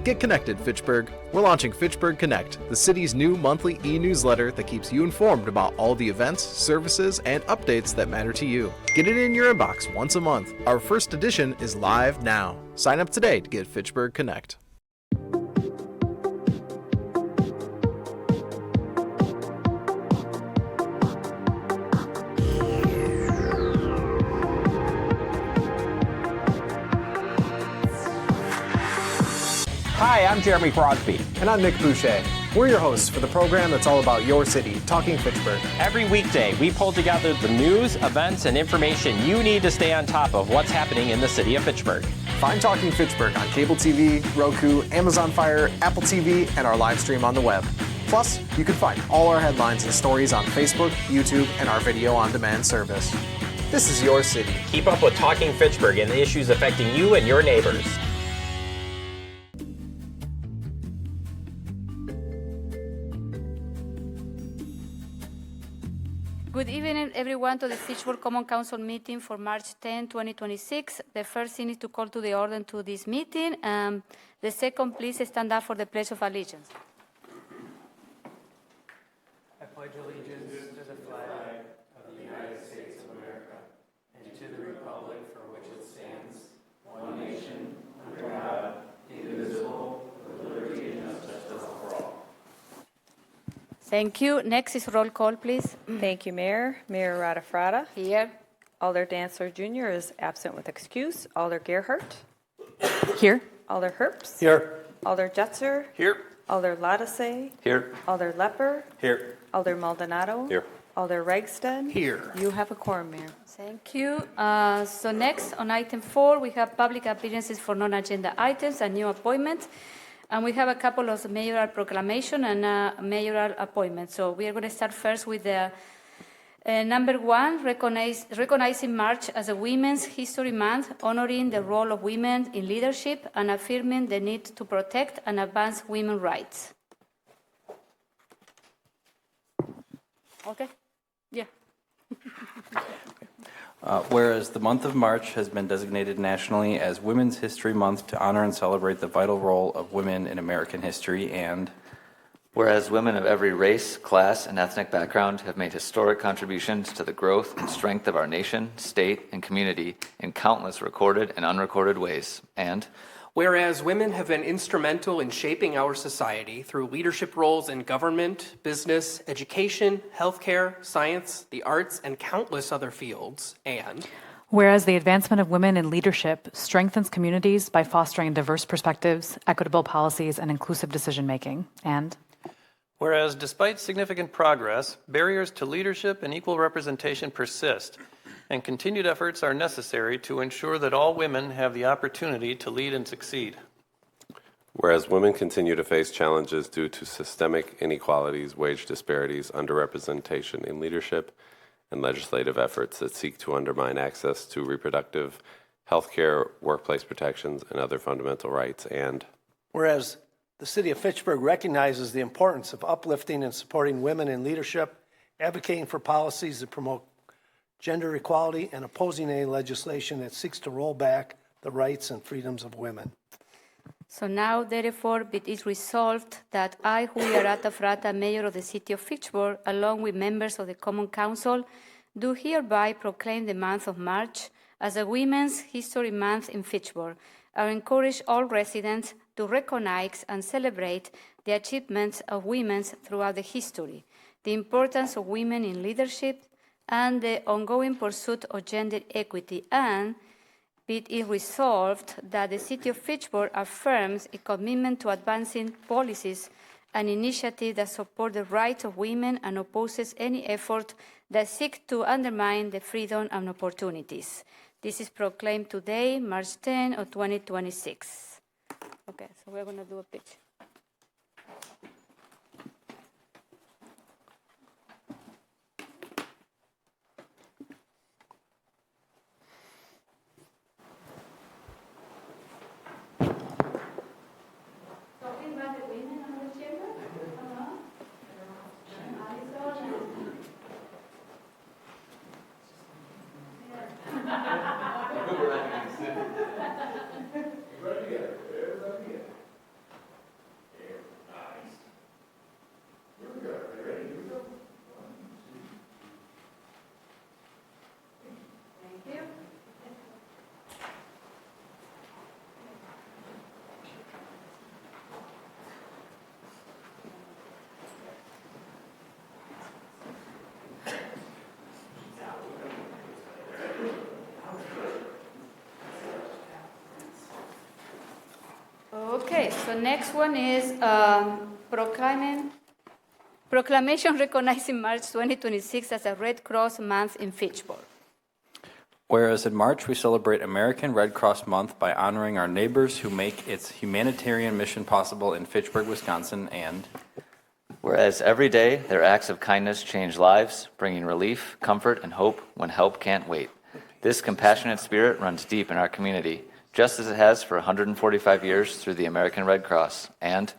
Get connected, Fitchburg. We're launching Fitchburg Connect, the city's new monthly e-newsletter that keeps you informed about all the events, services, and updates that matter to you. Get it in your inbox once a month. Our first edition is live now. Sign up today to get Fitchburg Connect. Hi, I'm Jeremy Crosby. And I'm Nick Boucher. We're your hosts for the program that's all about your city, Talking Fitchburg. Every weekday, we pull together the news, events, and information you need to stay on top of what's happening in the city of Fitchburg. Find Talking Fitchburg on cable TV, Roku, Amazon Fire, Apple TV, and our live stream on the web. Plus, you can find all our headlines and stories on Facebook, YouTube, and our video on demand service. This is your city. Keep up with Talking Fitchburg and the issues affecting you and your neighbors. Good evening, everyone, to the Fitchburg Common Council meeting for March 10, 2026. The first thing is to call to the order to this meeting. The second, please stand up for the Pledge of Allegiance. I pledge allegiance to the flag of the United States of America and to the republic for which it stands, one nation, under God, indivisible, with liberty and justice for all. Thank you. Next is roll call, please. Thank you, Mayor. Mayor Radafrada. Here. Alder Dantzler Jr. is absent with excuse. Alder Gerhardt. Here. Alder Herbst. Here. Alder Jetzer. Here. Alder Latase. Here. Alder Lepper. Here. Alder Maldonado. Here. Alder Regsted. Here. You have a quorum, Mayor. Thank you. So next, on item 4, we have public appearances for non-agenda items and new appointments. And we have a couple of mayoral proclamation and mayoral appointments. So we are going to start first with the number 1, recognizing March as a Women's History Month, honoring the role of women in leadership and affirming the need to protect and advance women's rights. Okay? Yeah. Whereas the month of March has been designated nationally as Women's History Month to honor and celebrate the vital role of women in American history, and whereas women of every race, class, and ethnic background have made historic contributions to the growth and strength of our nation, state, and community in countless recorded and unrecorded ways, and whereas women have been instrumental in shaping our society through leadership roles in government, business, education, healthcare, science, the arts, and countless other fields, and whereas the advancement of women in leadership strengthens communities by fostering diverse perspectives, equitable policies, and inclusive decision-making, and whereas despite significant progress, barriers to leadership and equal representation persist, and continued efforts are necessary to ensure that all women have the opportunity to lead and succeed. Whereas women continue to face challenges due to systemic inequalities, wage disparities, underrepresentation in leadership, and legislative efforts that seek to undermine access to reproductive health care, workplace protections, and other fundamental rights, and whereas the City of Fitchburg recognizes the importance of uplifting and supporting women in leadership, advocating for policies that promote gender equality, and opposing any legislation that seeks to roll back the rights and freedoms of women. So now, therefore, it is resolved that I, Julia Radafrada, Mayor of the City of Fitchburg, along with members of the Common Council, do hereby proclaim the month of March as a Women's History Month in Fitchburg. I encourage all residents to recognize and celebrate the achievements of women throughout the history, the importance of women in leadership, and the ongoing pursuit of gender equity, and it is resolved that the City of Fitchburg affirms a commitment to advancing policies and initiatives that support the rights of women and opposes any effort that seek to undermine the freedom and opportunities. This is proclaimed today, March 10 of 2026. Okay, so we're going to do a picture. Okay, so next one is proclamation recognizing March 2026 as a Red Cross Month in Fitchburg. Whereas in March we celebrate American Red Cross Month by honoring our neighbors who make its humanitarian mission possible in Fitchburg, Wisconsin, and whereas every day their acts of kindness change lives, bringing relief, comfort, and hope when help can't wait. This compassionate spirit runs deep in our community, just as it has for 145 years through the American Red Cross. And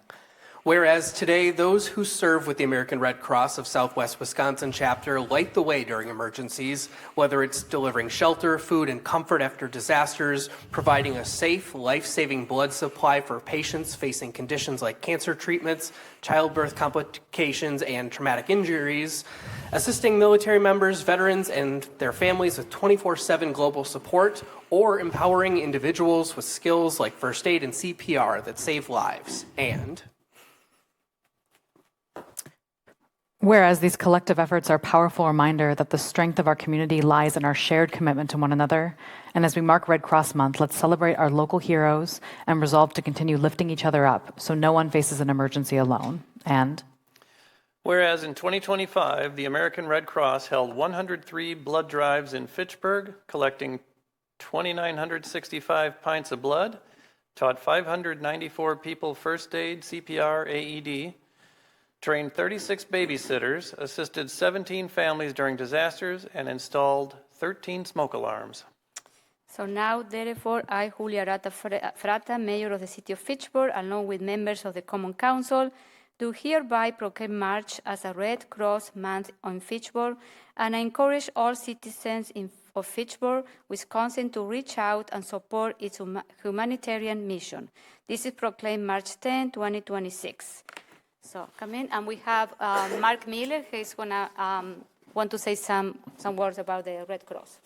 whereas today, those who serve with the American Red Cross of Southwest Wisconsin chapter light the way during emergencies, whether it's delivering shelter, food, and comfort after disasters, providing a safe, life-saving blood supply for patients facing conditions like cancer treatments, childbirth complications, and traumatic injuries, assisting military members, veterans, and their families with 24/7 global support, or empowering individuals with skills like first aid and CPR that save lives. And whereas these collective efforts are a powerful reminder that the strength of our community lies in our shared commitment to one another, and as we mark Red Cross Month, let's celebrate our local heroes and resolve to continue lifting each other up so no one faces an emergency alone. And whereas in 2025, the American Red Cross held 103 blood drives in Fitchburg, collecting 2,965 pints of blood, taught 594 people first aid, CPR, AED, trained 36 babysitters, assisted 17 families during disasters, and installed 13 smoke alarms. So now, therefore, I, Julia Arata Frata, Mayor of the City of Fitchburg, along with members of the Common Council, do hereby proclaim March as a Red Cross Month in Fitchburg, and I encourage all citizens of Fitchburg, Wisconsin, to reach out and support its humanitarian mission. This is proclaimed March 10, 2026. So come in, and we have Mark Miller, who's gonna want to say some words about the Red Cross.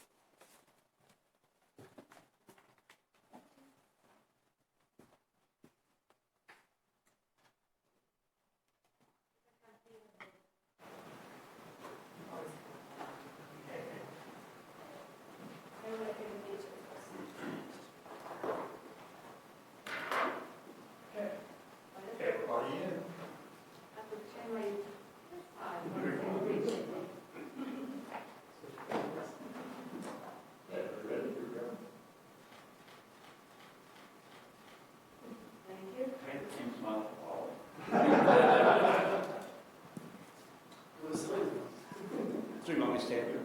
Do you want me to stand here?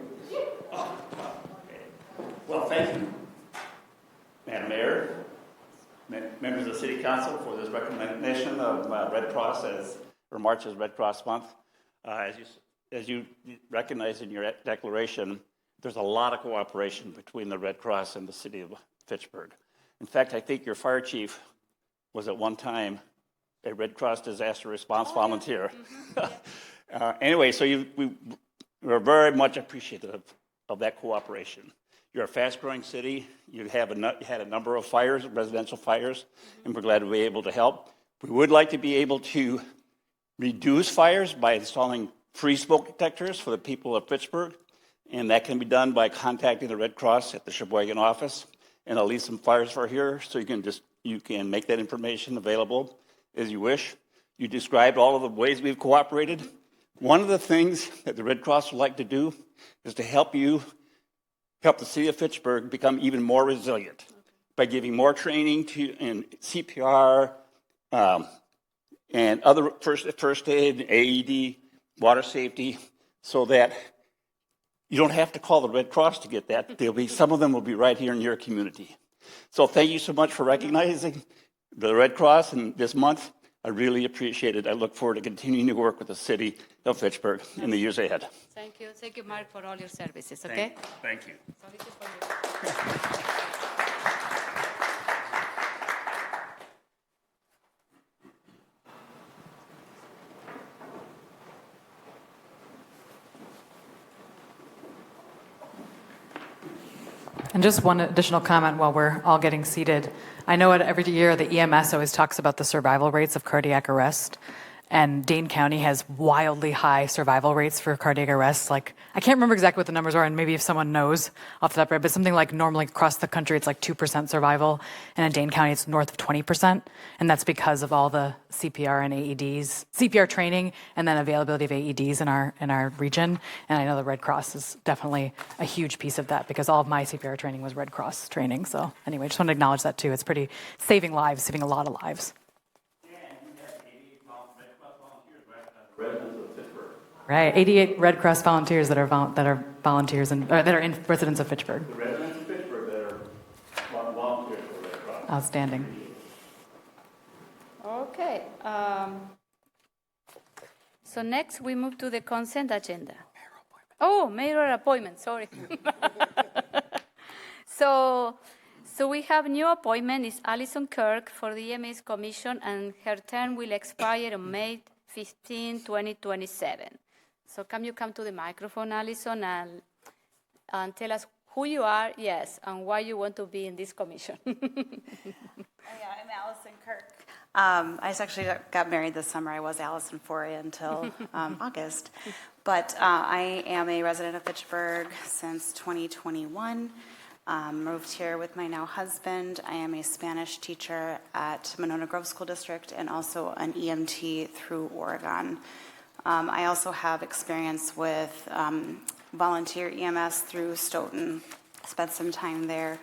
Oh, okay. Well, thank you, Madam Mayor, members of the City Council, for this recognition of Red Cross or March as Red Cross Month. As you recognize in your declaration, there's a lot of cooperation between the Red Cross and the City of Fitchburg. In fact, I think your fire chief was at one time a Red Cross disaster response volunteer. Yeah. Anyway, so we're very much appreciative of that cooperation. You're a fast-growing city. You had a number of fires, residential fires, and we're glad to be able to help. We would like to be able to reduce fires by installing free smoke detectors for the people of Fitchburg, and that can be done by contacting the Red Cross at the Sheboygan office. And I'll leave some flyers for here, so you can make that information available as you wish. You described all of the ways we've cooperated. One of the things that the Red Cross would like to do is to help the City of Fitchburg become even more resilient by giving more training in CPR and other first aid, AED, water safety, so that you don't have to call the Red Cross to get that. Some of them will be right here in your community. So thank you so much for recognizing the Red Cross in this month. I really appreciate it. I look forward to continuing to work with the City of Fitchburg in the years ahead. Thank you. Thank you, Mark, for all your services, okay? Thank you. So this is for you. And just one additional comment while we're all getting seated. I know every year the EMS always talks about the survival rates of cardiac arrest. And Dane County has wildly high survival rates for cardiac arrests. Like, I can't remember exactly what the numbers are, and maybe if someone knows off the top of it, but something like normally across the country, it's like 2% survival. And in Dane County, it's north of 20%. And that's because of all the CPR and AEDs, CPR training, and then availability of AEDs in our region. And I know the Red Cross is definitely a huge piece of that because all of my CPR training was Red Cross training. So anyway, just want to acknowledge that too. It's pretty saving lives, saving a lot of lives. Right, 88 Red Cross volunteers that are volunteers and that are residents of Fitchburg. The residents of Fitchburg that are volunteers for Red Cross. Outstanding. Okay. So next we move to the consent agenda. Oh, mayoral appointment, sorry. So we have new appointment is Alison Kirk for the EMS Commission, and her term will expire on May 15, 2027. So can you come to the microphone, Alison, and tell us who you are, yes, and why you want to be in this commission. Yeah, I'm Alison Kirk. I just actually got married this summer. I was Allison Foray until August. But I am a resident of Fitchburg since 2021. Moved here with my now husband. I am a Spanish teacher at Monona Grove School District and also an EMT through Oregon. I also have experience with volunteer EMS through Stoughton. Spent some time there.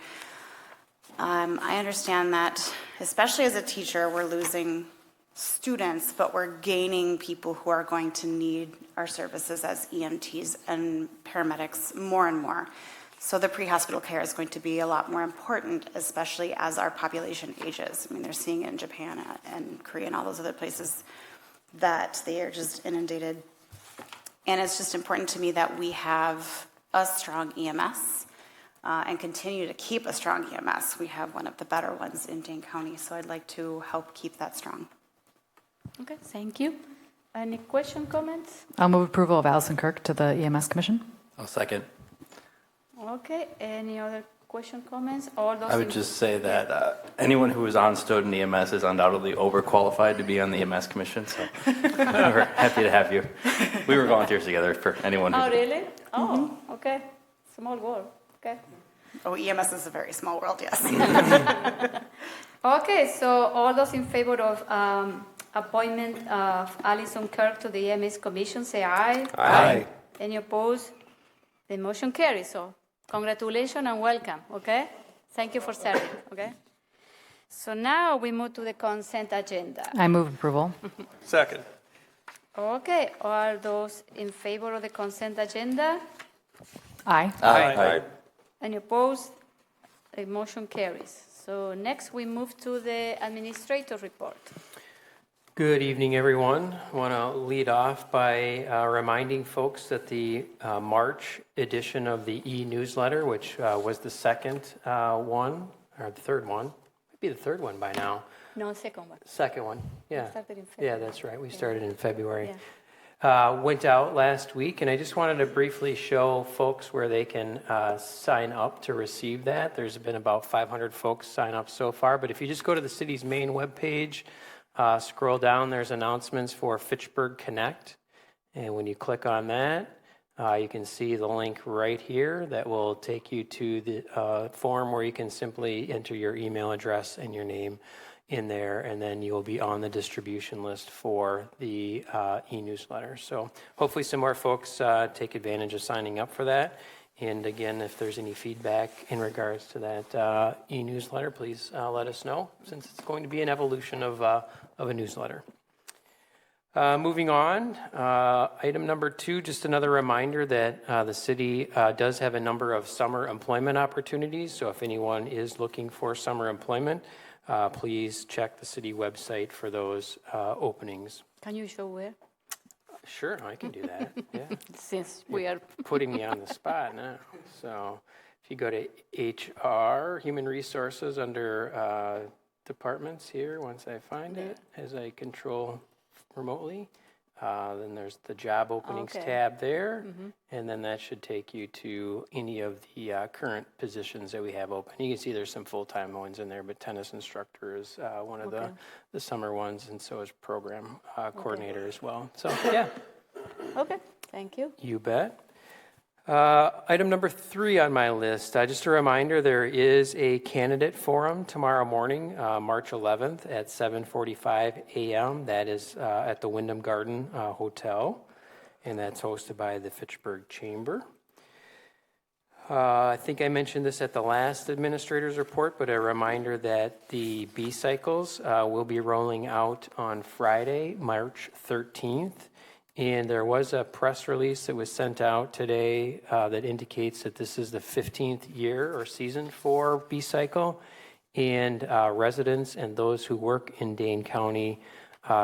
I understand that, especially as a teacher, we're losing students, but we're gaining people who are going to need our services as EMTs and paramedics more and more. So the pre-hospital care is going to be a lot more important, especially as our population ages. I mean, they're seeing it in Japan and Korea and all those other places that they are just inundated. And it's just important to me that we have a strong EMS and continue to keep a strong EMS. We have one of the better ones in Dane County, so I'd like to help keep that strong. Okay, thank you. Any question, comments? I'll move approval of Alison Kirk to the EMS Commission. I'll second. Okay, any other question, comments? All those I would just say that anyone who is on Stoughton EMS is undoubtedly overqualified to be on the EMS Commission, so we're happy to have you. We were volunteers together for anyone who... Oh, really? Oh, okay. Small world, okay. Oh, EMS is a very small world, yes. Okay, so all those in favor of appointment of Alison Kirk to the EMS Commission, say aye. Aye. Any opposed? The motion carries, so congratulations and welcome, okay? Thank you for serving, okay? So now we move to the consent agenda. I move approval. Second. Okay, all those in favor of the consent agenda? Aye. Aye. Any opposed? The motion carries. So next we move to the administrator report. Good evening, everyone. I want to lead off by reminding folks that the March edition of the e-newsletter, which was the second one, or the third one, might be the third one by now. No, second one. Second one, yeah. We started in February. Yeah, that's right. We started in February. Yeah. Went out last week, and I just wanted to briefly show folks where they can sign up to receive that. There's been about 500 folks sign up so far, but if you just go to the city's main webpage, scroll down, there's announcements for Fitchburg Connect. And when you click on that, you can see the link right here that will take you to the form where you can simply enter your email address and your name in there, and then you'll be on the distribution list for the e-newsletter. So hopefully some more folks take advantage of signing up for that. And again, if there's any feedback in regards to that e-newsletter, please let us know, since it's going to be an evolution of a newsletter. Moving on, item number 2, just another reminder that the city does have a number of summer employment opportunities. So if anyone is looking for summer employment, please check the city website for those openings. Can you show where? Sure, I can do that. Yeah. Since we are putting me on the spot now. So if you go to HR, Human Resources, under departments here, once I find it, as I control remotely, Then there's the job openings Okay. tab there, and then that should take you to any of the current positions that we have open. You can see there's some full-time ones in there, but tennis instructor is one of the summer ones, and so is program coordinator as well. So yeah, Okay, thank you. you bet. Item number 3 on my list, just a reminder, there is a candidate forum tomorrow morning, March 11th at 7:45 a.m. That is at the Wyndham Garden Hotel, and that's hosted by the Fitchburg Chamber. I think I mentioned this at the last administrator's report, but a reminder that the B cycles will be rolling out on Friday, March 13th. And there was a press release that was sent out today that indicates that this is the 15th year or season for B-Cycle. And residents and those who work in Dane County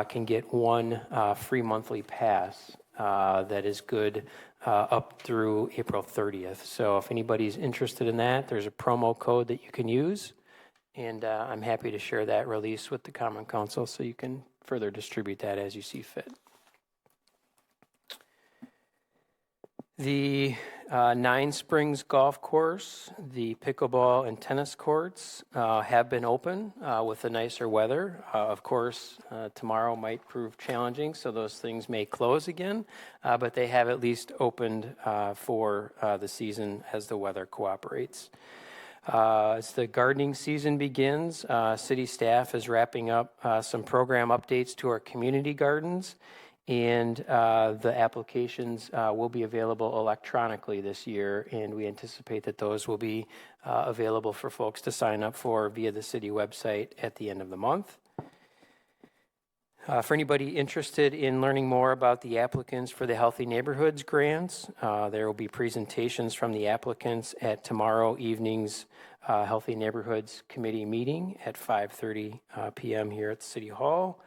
can get one free monthly pass that is good up through April 30th. So if anybody's interested in that, there's a promo code that you can use. And I'm happy to share that release with the Common Council so you can further distribute that as you see fit. The Nine Springs Golf Course, the pickleball and tennis courts have been open with the nicer weather. Of course, tomorrow might prove challenging, so those things may close again, but they have at least opened for the season as the weather cooperates. As the gardening season begins, city staff is wrapping up some program updates to our community gardens. And the applications will be available electronically this year, and we anticipate that those will be available for folks to sign up for via the city website at the end of the month. For anybody interested in learning more about the applicants for the Healthy Neighborhoods grants, there will be presentations from the applicants at tomorrow evening's Healthy Neighborhoods Committee meeting at 5:30 p.m. here at City Hall.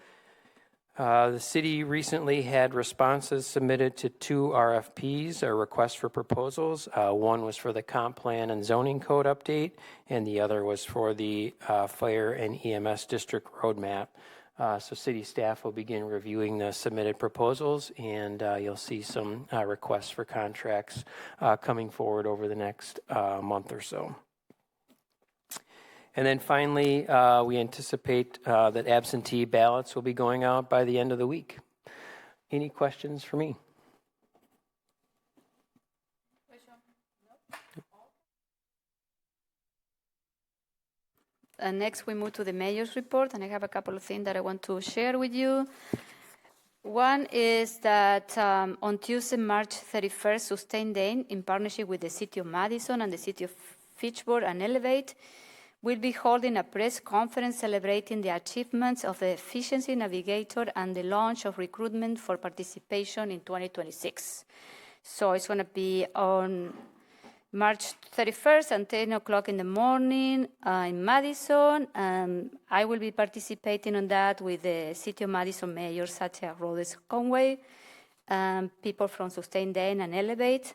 The city recently had responses submitted to 2 RFPs, or requests for proposals. One was for the comp plan and zoning code update, and the other was for the fire and EMS district roadmap. So city staff will begin reviewing the submitted proposals, and you'll see some requests for contracts coming forward over the next month or so. And then finally, we anticipate that absentee ballots will be going out by the end of the week. Any questions for me? Next, we move to the mayor's report, and I have a couple of things that I want to share with you. One is that on Tuesday, March 31st, Sustain Dane, in partnership with the City of Madison and the City of Fitchburg and Elevate, will be holding a press conference celebrating the achievements of the Efficiency Navigator and the launch of recruitment for participation in 2026. So it's going to be on March 31st at 10 o'clock in the morning in Madison. I will be participating on that with the City of Madison Mayor, Satya Rhodes Conway, people from Sustain Dane and Elevate,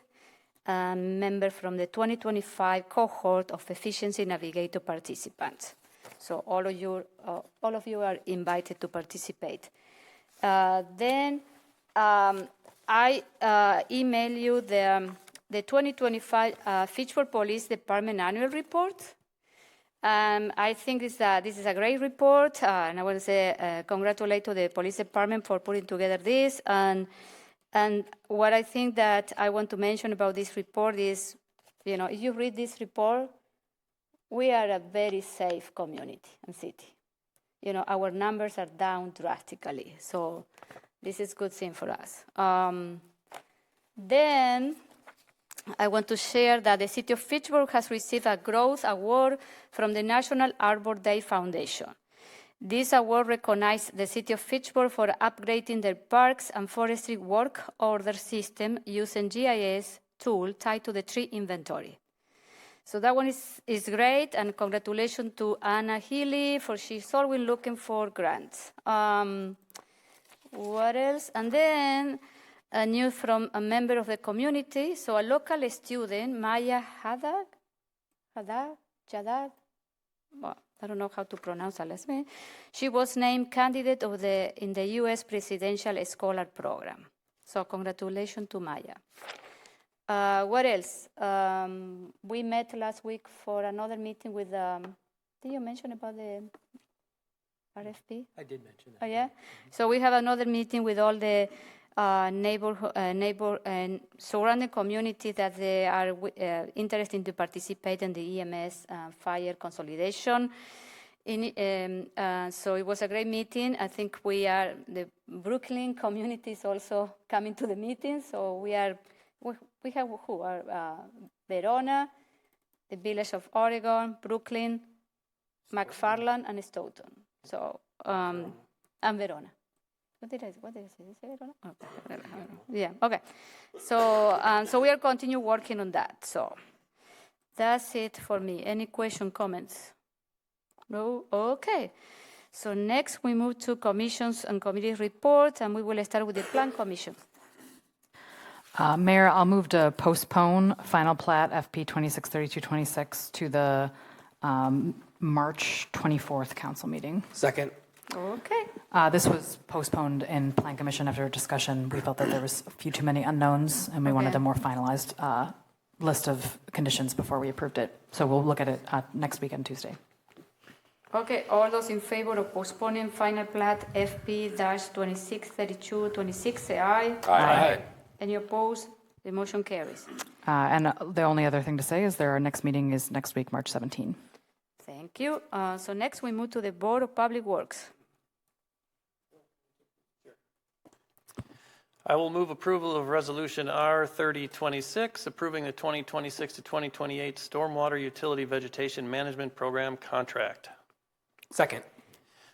member from the 2025 cohort of Efficiency Navigator participants. So all of you are invited to participate. Then I email you the 2025 Fitchburg Police Department annual report. I think this is a great report, and I want to say congratulate to the police department for putting together this. And what I think that I want to mention about this report is, if you read this report, we are a very safe community and city. Our numbers are down drastically. So this is a good thing for us. Then I want to share that the City of Fitchburg has received a Growth Award from the National Arbor Day Foundation. This award recognizes the City of Fitchburg for upgrading their parks and forestry work order system using GIS tool tied to the tree inventory. So that one is great, and congratulations to Anna Healy, for she's always looking for grants. What else? And then a news from a member of the community. So a local student, Maya Haddad, I don't know how to pronounce her last name. She was named candidate in the U.S. Presidential Scholar Program. So congratulations to Maya. What else? We met last week for another meeting with, did you mention about the RFP? I did mention that. Oh, yeah? So we have another meeting with all the neighbor and surrounding community that they are interested to participate in the EMS fire consolidation. So it was a great meeting. I think the Brooklyn community is also coming to the meeting. So we have who are Verona, the Village of Oregon, Brooklyn, McFarland, and Stoughton. So and Verona. What did I say? Did I say Verona? Oh, yeah. Okay. So we are continue working on that. So that's it for me. Any question, comments? No? Okay. So next we move to commissions and committee reports, and we will start with the Plan Commission. Mayor, I'll move to postpone final plat FP 263226 to the March 24th council meeting. Second. Okay. This was postponed in Plan Commission after a discussion. We felt that there was a few too many unknowns, and we wanted a more finalized list of conditions before we approved it. So we'll look at it next weekend, Tuesday. Okay, all those in favor of postponing final plat FP-263226, say aye. Aye. Any opposed? The motion carries. And the only other thing to say is our next meeting is next week, March 17. Thank you. So next we move to the Board of Public Works. I will move approval of Resolution R3026, approving the 2026 to 2028 Stormwater Utility Vegetation Management Program contract. Second.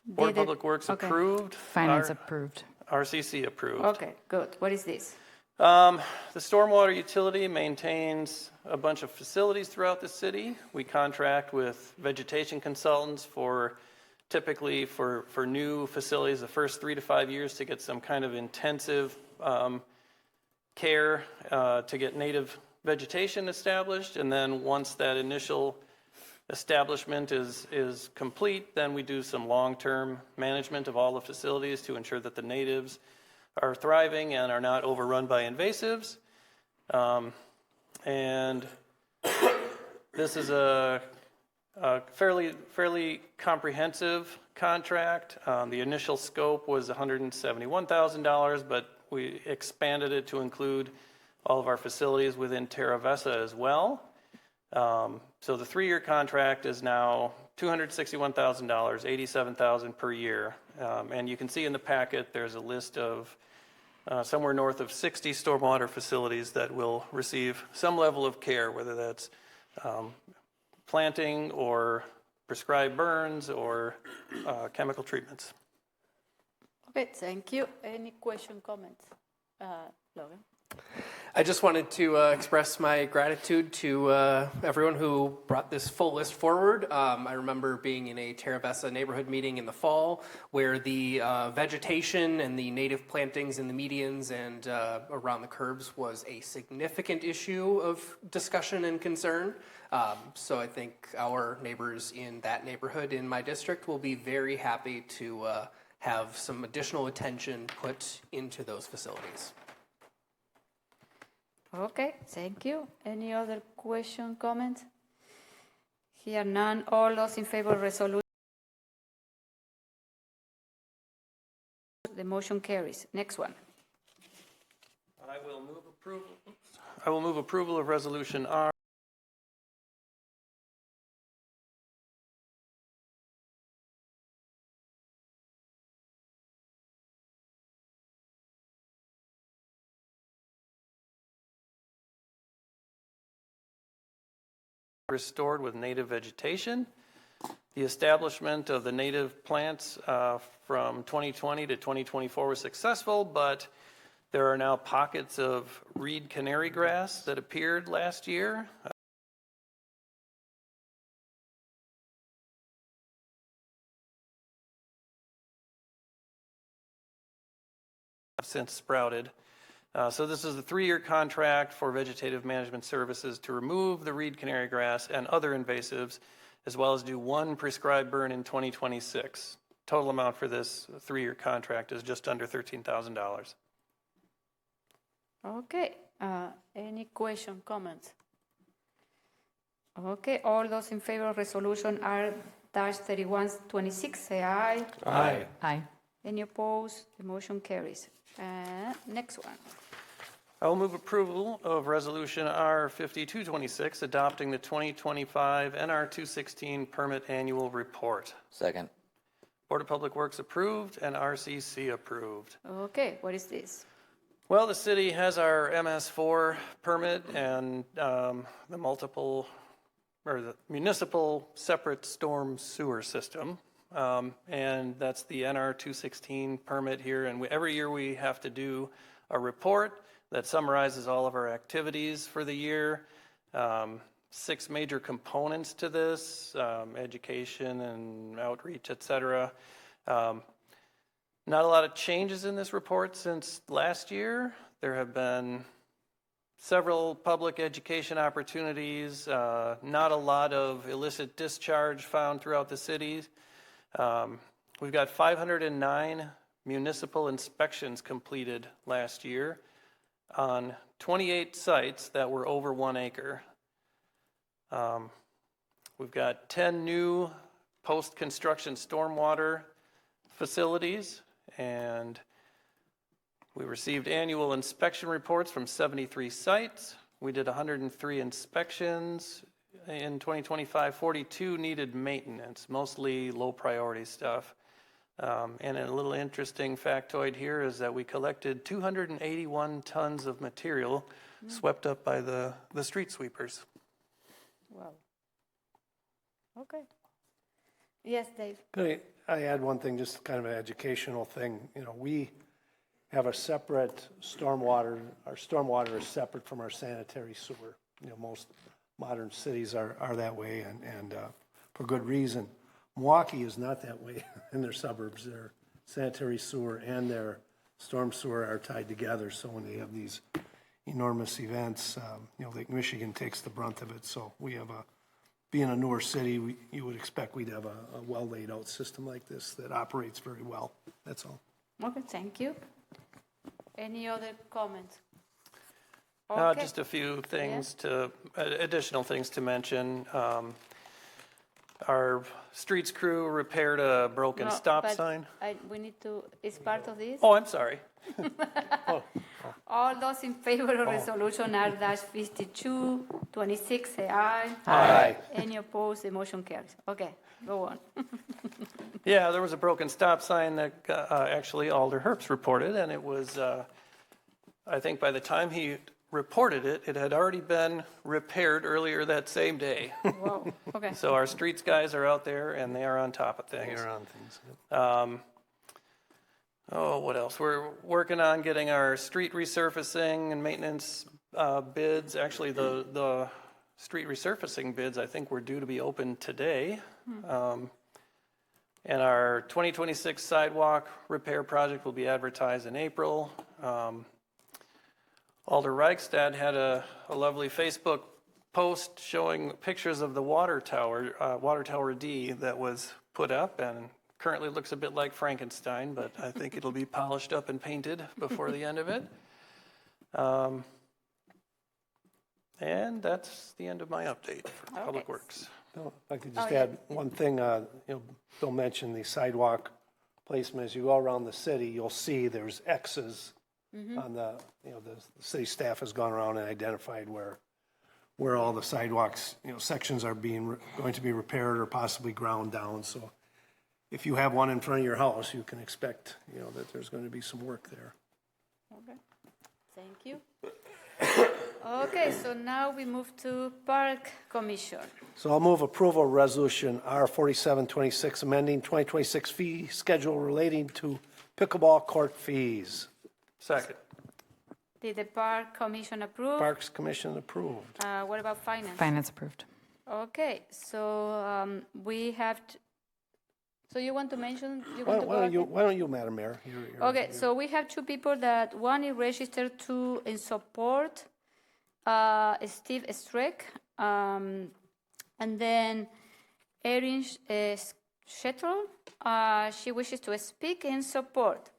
Board of Public Works approved. Finance approved. RCC approved. Okay, good. What is this? The stormwater utility maintains a bunch of facilities throughout the city. We contract with vegetation consultants typically for new facilities the first 3 to 5 years to get some kind of intensive care to get native vegetation established. And then once that initial establishment is complete, then we do some long-term management of all the facilities to ensure that the natives are thriving and are not overrun by invasives. And this is a fairly comprehensive contract. The initial scope was $171,000, but we expanded it to include all of our facilities within Terra Vesa as well. So the 3-year contract is now $261,000, $87,000 per year. And you can see in the packet there's a list of somewhere north of 60 stormwater facilities that will receive some level of care, whether that's planting or prescribed burns or chemical treatments. Okay, thank you. Any question, comments? Logan? I just wanted to express my gratitude to everyone who brought this full list forward. I remember being in a Terra Vesa neighborhood meeting in the fall where the vegetation and the native plantings in the medians and around the curbs was a significant issue of discussion and concern. So I think our neighbors in that neighborhood in my district will be very happy to have some additional attention put into those facilities. Okay, thank you. Any other question, comment? Here none. All those in favor of resolution? The motion carries. Next one. I will move approval of Resolution R. Restored with native vegetation. The establishment of the native plants from 2020 to 2024 was successful, but there are now pockets of reed canary grass that appeared last year. Since sprouted. So this is a 3-year contract for vegetative management services to remove the reed canary grass and other invasives as well as do one prescribed burn in 2026. Total amount for this 3-year contract is just under $13,000. Okay, any question, comments? Okay, all those in favor of resolution R-3126, say aye. Aye. Aye. Any opposed? The motion carries. Next one. I will move approval of Resolution R-5226, adopting the 2025 NR-216 Permit Annual Report. Second. Board of Public Works approved and RCC approved. Okay, what is this? Well, the city has our MS4 permit and the municipal separate storm sewer system. And that's the NR-216 permit here. And every year we have to do a report that summarizes all of our activities for the year. 6 major components to this, education and outreach, et cetera. Not a lot of changes in this report since last year. There have been several public education opportunities, not a lot of illicit discharge found throughout the city. We've got 509 municipal inspections completed last year on 28 sites that were over 1 acre. We've got 10 new post-construction stormwater facilities, and we received annual inspection reports from 73 sites. We did 103 inspections in 2025. 42 needed maintenance, mostly low priority stuff. And a little interesting factoid here is that we collected 281 tons of material swept up by the street sweepers. Wow. Okay. Yes, Dave. Could I add one thing, just kind of an educational thing? You know, we have a separate stormwater. Our stormwater is separate from our sanitary sewer. You know, most modern cities are that way, and for good reason. Milwaukee is not that way in their suburbs. Their sanitary sewer and their storm sewer are tied together, so when they have these enormous events, Lake Michigan takes the brunt of it. So we have being a newer city, you would expect we'd have a well laid out system like this that operates very well. That's all. Okay, thank you. Any other comments? Okay. Just a few things additional things to mention. Our streets crew repaired a broken stop sign. We need to, it's part of this? Oh, I'm sorry. All those in favor of resolution R-5226, say aye. Aye. Any opposed? The motion carries. Okay, go on. Yeah, there was a broken stop sign that actually Alder Herbst reported, and it was, I think by the time he reported it, it had already been repaired earlier that same day. Wow, okay. So our streets guys are out there, and they are on top of things. They are on things. What else? We're working on getting our street resurfacing and maintenance bids. Actually, the street resurfacing bids, I think, were due to be open today. And our 2026 sidewalk repair project will be advertised in April. Alder Reichstad had a lovely Facebook post showing pictures of the water tower D that was put up, and currently looks a bit like Frankenstein, but I think it'll be polished up and painted before the end of it. And that's the end of my update for Public Works. If I could just add one thing. Bill mentioned the sidewalk placement. As you go around the city, you'll see there's X's on the city staff has gone around and identified where all the sidewalks, sections are going to be repaired or possibly ground down. So if you have one in front of your house, you can expect, that there's going to be some work there. Okay, thank you. Okay, so now we move to Park Commission. So I'll move approval of resolution R-4726, amending 2026 fee schedule relating to pickleball court fees. Second. Did the Park Commission approve? Parks Commission approved. What about Finance? Finance approved. Okay, so we have so you want to mention? Why don't you, Madam Mayor? Okay, so we have 2 people that one is registered in support, Steve Strick, and then Erin Shettle. She wishes to speak in support.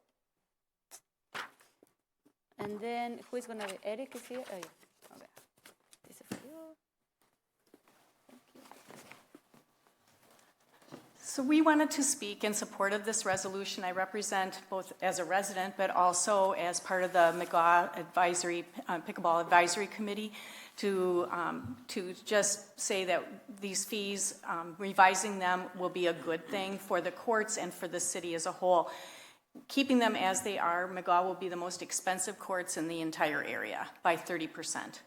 And then who is going to be? Eric is here? Oh, yeah. Okay. This is for you. Thank you. So we wanted to speak in support of this resolution. I represent both as a resident, but also as part of the McGaw Pickleball Advisory Committee to just say that these fees, revising them will be a good thing for the courts and for the city as a whole. Keeping them as they are, McGaw will be the most expensive courts in the entire area by 30%.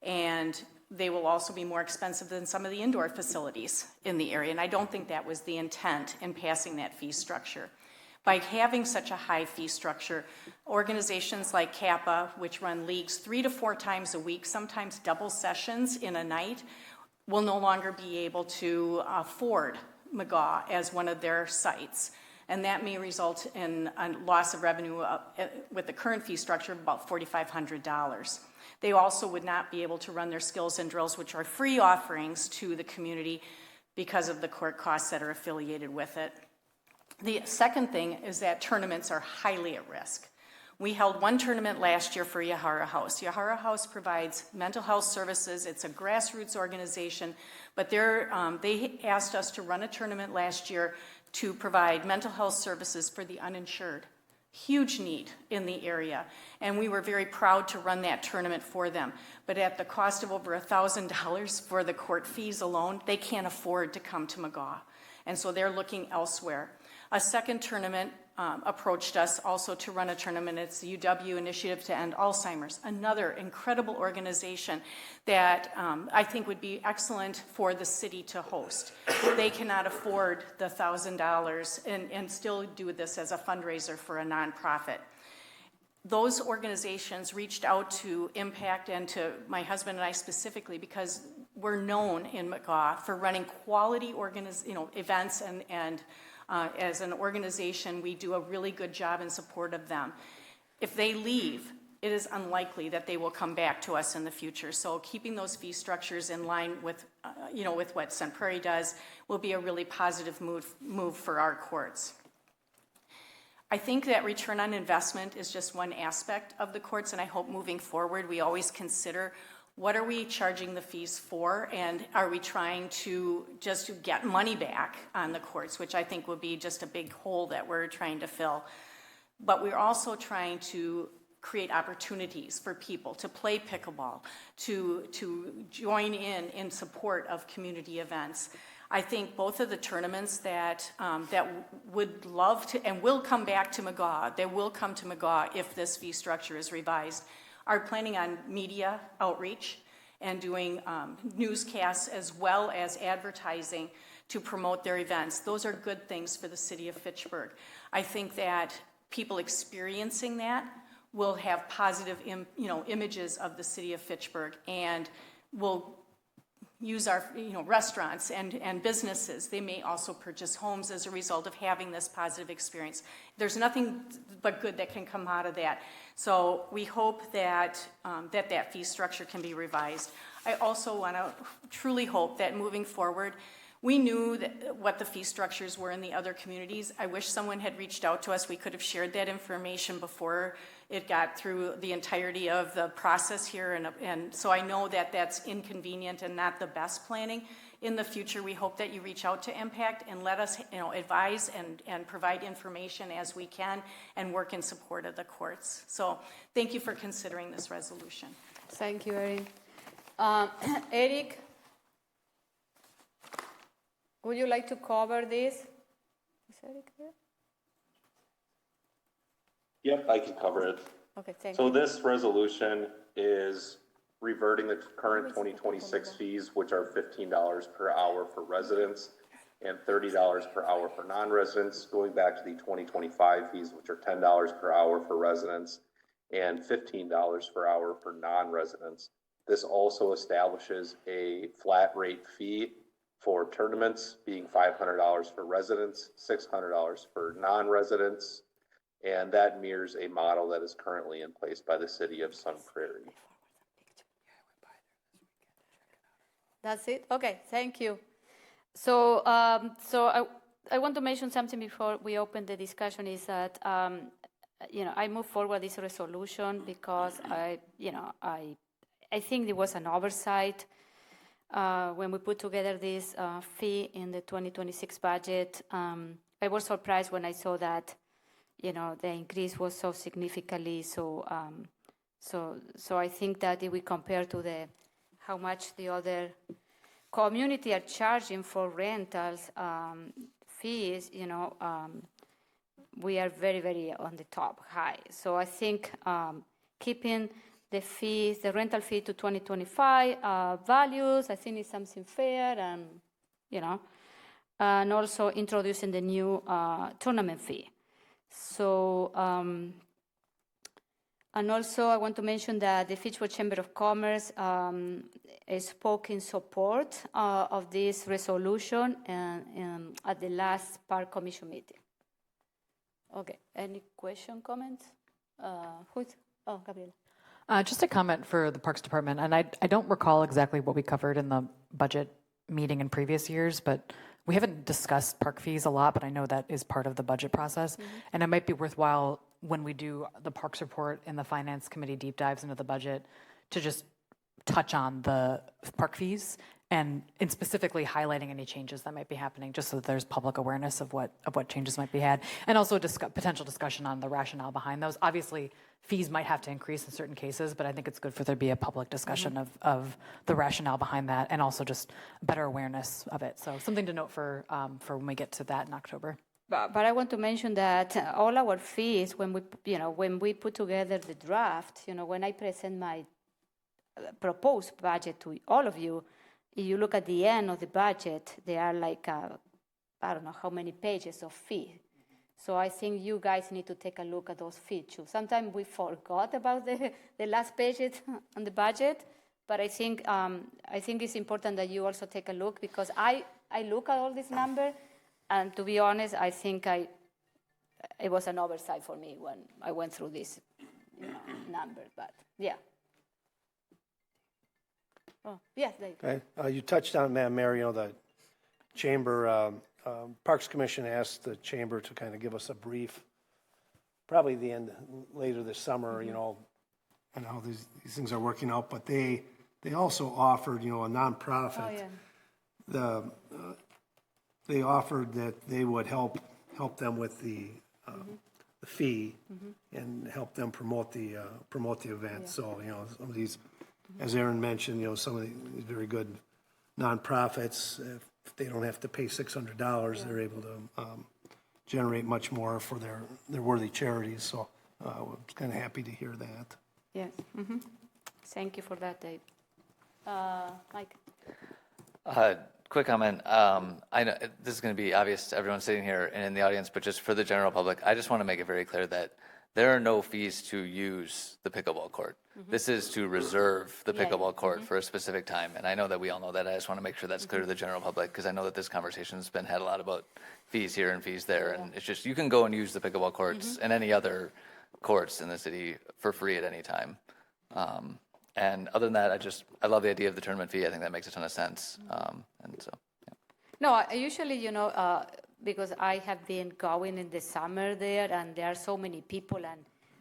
And they will also be more expensive than some of the indoor facilities in the area. And I don't think that was the intent in passing that fee structure. By having such a high fee structure, organizations like Kappa, which run leagues 3 to 4 times a week, sometimes double sessions in a night, will no longer be able to afford McGaw as one of their sites. And that may result in a loss of revenue with the current fee structure of about $4,500. They also would not be able to run their skills and drills, which are free offerings to the community because of the court costs that are affiliated with it. The second thing is that tournaments are highly at risk. We held one tournament last year for Yahara House. Yahara House provides mental health services. It's a grassroots organization, but they asked us to run a tournament last year to provide mental health services for the uninsured. Huge need in the area, and we were very proud to run that tournament for them. But at the cost of over $1,000 for the court fees alone, they can't afford to come to McGaw, and so they're looking elsewhere. A second tournament approached us also to run a tournament. It's the UW Initiative to End Alzheimer's, another incredible organization that I think would be excellent for the city to host. They cannot afford the $1,000 and still do this as a fundraiser for a nonprofit. Those organizations reached out to Impact and to my husband and I specifically because we're known in McGaw for running quality events and as an organization, we do a really good job in support of them. If they leave, it is unlikely that they will come back to us in the future. So keeping those fee structures in line with, with what Sun Prairie does will be a really positive move for our courts. I think that return on investment is just one aspect of the courts, and I hope moving forward we always consider what are we charging the fees for, and are we trying to just get money back on the courts, which I think would be just a big hole that we're trying to fill. But we're also trying to create opportunities for people to play pickleball, to join in support of community events. I think both of the tournaments that would love to and will come back to McGaw, they will come to McGaw if this fee structure is revised, are planning on media outreach and doing newscasts as well as advertising to promote their events. Those are good things for the city of Fitchburg. I think that people experiencing that will have positive images of the city of Fitchburg and will use our restaurants and businesses. They may also purchase homes as a result of having this positive experience. There's nothing but good that can come out of that. So we hope that that fee structure can be revised. I also want to truly hope that moving forward, we knew what the fee structures were in the other communities. I wish someone had reached out to us. We could have shared that information before it got through the entirety of the process here. And so I know that that's inconvenient and not the best planning. In the future, we hope that you reach out to Impact and let us advise and provide information as we can and work in support of the courts. So thank you for considering this resolution. Thank you, Erin. Eric, would you like to cover this? Is Eric there? Yep, I can cover it. Okay, thank you. So you. this resolution is reverting the current 2026 fees, which are $15 per hour for residents and $30 per hour for non-residents, going back to the 2025 fees, which are $10 per hour for residents and $15 per hour for non-residents. This also establishes a flat rate fee for tournaments, being $500 for residents, $600 for non-residents, and that mirrors a model that is currently in place by the city of Sun Prairie. That's it? Okay, thank you. I want to mention something before we open the discussion is that, I moved forward this resolution because I think there was an oversight when we put together this fee in the 2026 budget. I was surprised when I saw that, the increase was so significantly. So I think that if we compare to how much the other community are charging for rentals fees, we are very, very on the top high. So I think keeping the fees, the rental fee to 2025 values, I think is something fair, and also introducing the new tournament fee. So, and also I want to mention that the Fitchburg Chamber of Commerce spoke in support of this resolution at the last Park Commission meeting. Okay, any question, comments? Gabriela. Just a comment for the Parks Department, and I don't recall exactly what we covered in the budget meeting in previous years, but we haven't discussed park fees a lot, but I know that is part of the budget process, and it might be worthwhile when we do the Parks report and the Finance Committee deep dives into the budget to just touch on the park fees and specifically highlighting any changes that might be happening, just so that there's public awareness of what changes might be had, and also potential discussion on the rationale behind those. Obviously, fees might have to increase in certain cases, but I think it's good for there to be a public discussion of the rationale behind that, and also just better awareness of it. So something to note for when we get to that in October. But I want to mention that all our fees, when we put together the draft, when I present my proposed budget to all of you, if you look at the end of the budget, there are like, I don't know how many pages of fee. So I think you guys need to take a look at those fees too. Sometimes we forgot about the last pages on the budget, but I think it's important that you also take a look, because I look at all these numbers, and to be honest, I think it was an oversight for me when I went through these numbers. But yeah. Oh, yes, Dave. Okay. You touched on it, Madam Mayor, the Chamber, Parks Commission asked the Chamber to kind of give us a brief, probably later this summer, and how these things are working out, but they also offered, a nonprofit. Oh, yeah. They offered that they would help them with the fee and help them promote the event. Yeah. So some of these, as Aaron mentioned, some of these very good nonprofits, if they don't have to pay $600, they're able to generate much more for their worthy charities. So I was kind of happy to hear that. Yes. Thank you for that, Dave. Mike. Quick comment. I know this is going to be obvious to everyone sitting here and in the audience, but just for the general public, I just want to make it very clear that there are no fees to use the pickleball court. This is to reserve the pickleball court for a specific time. And I know that we all know that. I just want to make sure that's clear to the general public, because I know that this conversation has been had a lot about fees here and fees there. And it's just, you can go and use the pickleball courts and any other courts in the city for free at any time. And other than that, I love the idea of the tournament fee. I think that makes a ton of sense. And so, yeah. No, I usually, because I have been going in the summer there, and there are so many people,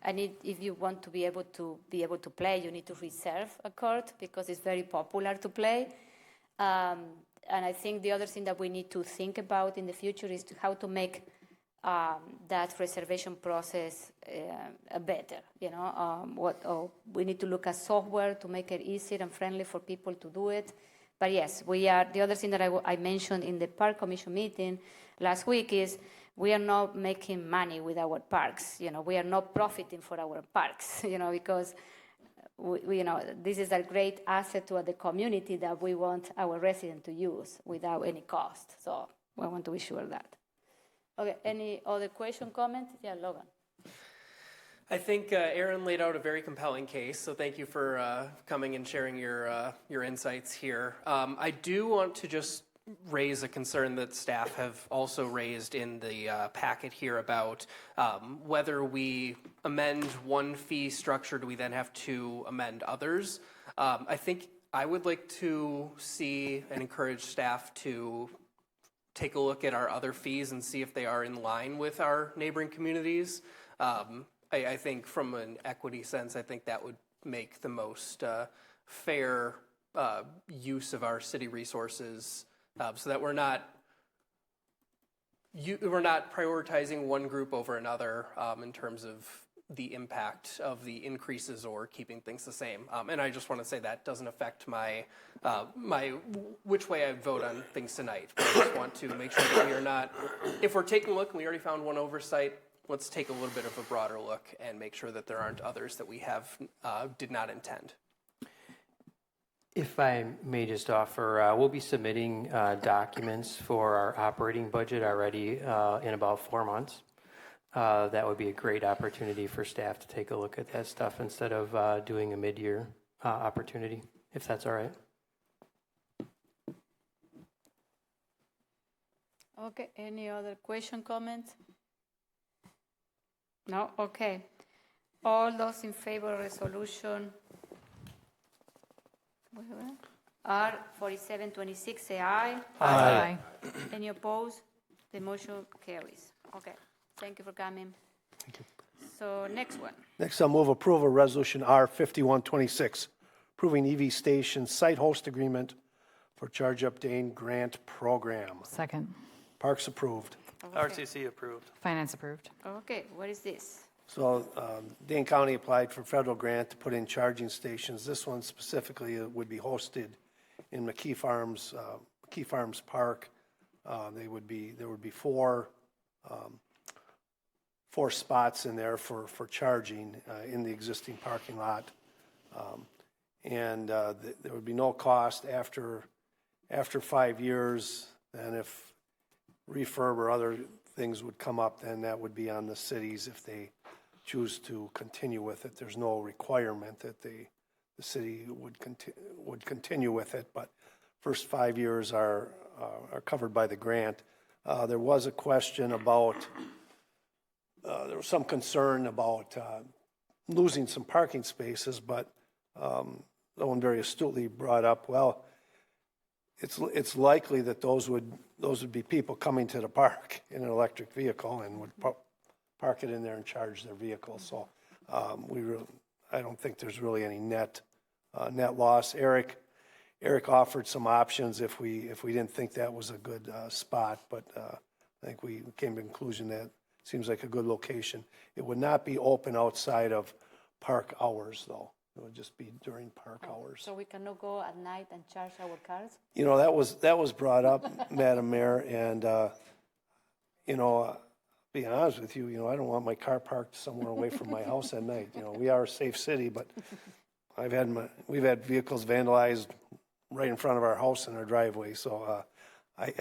and if you want to be able to play, you need to reserve a court, because it's very popular to play. And I think the other thing that we need to think about in the future is how to make that reservation process better. We need to look at software to make it easier and friendly for people to do it. But yes, we are. The other thing that I mentioned in the Park Commission meeting last week is we are not making money with our parks. We are not profiting for our parks. Because this is a great asset to the community that we want our residents to use without any cost. So we want to be sure of that. Okay, any other question, comment? Yeah, Logan. I think Aaron laid out a very compelling case, so thank you for coming and sharing your insights here. I do want to just raise a concern that staff have also raised in the packet here about whether we amend one fee structure, do we then have to amend others? I think I would like to see and encourage staff to take a look at our other fees and see if they are in line with our neighboring communities. I think from an equity sense, I think that would make the most fair use of our city resources, so that we're not prioritizing one group over another in terms of the impact of the increases or keeping things the same. And I just want to say that doesn't affect my which way I vote on things tonight. But I just want to make sure that we are not, if we're taking a look and we already found one oversight, let's take a little bit of a broader look and make sure that there aren't others that we have did not intend. If I may just offer, we'll be submitting documents for our operating budget already in about 4 months. That would be a great opportunity for staff to take a look at that stuff instead of doing a mid-year opportunity, if that's all right. Okay, any other question, comments? No? Okay. All those in favor of resolution R4726, say aye. Aye. Any opposed? The motion carries. Okay, thank you for coming. Thank you. So next one. Next, I'll move approval of Resolution R5126, approving EV station site host agreement for Charge Up Dane grant program. Second. Parks approved. Okay. RCC approved. Finance approved. Okay, what is this? So Dane County applied for federal grant to put in charging stations. This one specifically would be hosted in McKee Farms Park. There would be four spots in there for charging in the existing parking lot, and there would be no cost after 5 years. And if refurb or other things would come up, then that would be on the cities if they choose to continue with it. There's no requirement that the city would continue with it, but first 5 years are covered by the grant. There was a question about, there was some concern about losing some parking spaces, but someone very astutely brought up, well, it's likely that those would be people coming to the park in an electric vehicle and would park it in there and charge their vehicle. So I don't think there's really any net loss. Eric offered some options if we didn't think that was a good spot, but I think we came to the conclusion that seems like a good location. It would not be open outside of park hours, though. It would just be during park hours. So we cannot go at night and charge our cars? You know, that was brought up, Madam Mayor, and you know, be honest with you, I don't want my car parked somewhere away from my house at night. We are a safe city, but we've had vehicles vandalized right in front of our house in our driveway. So I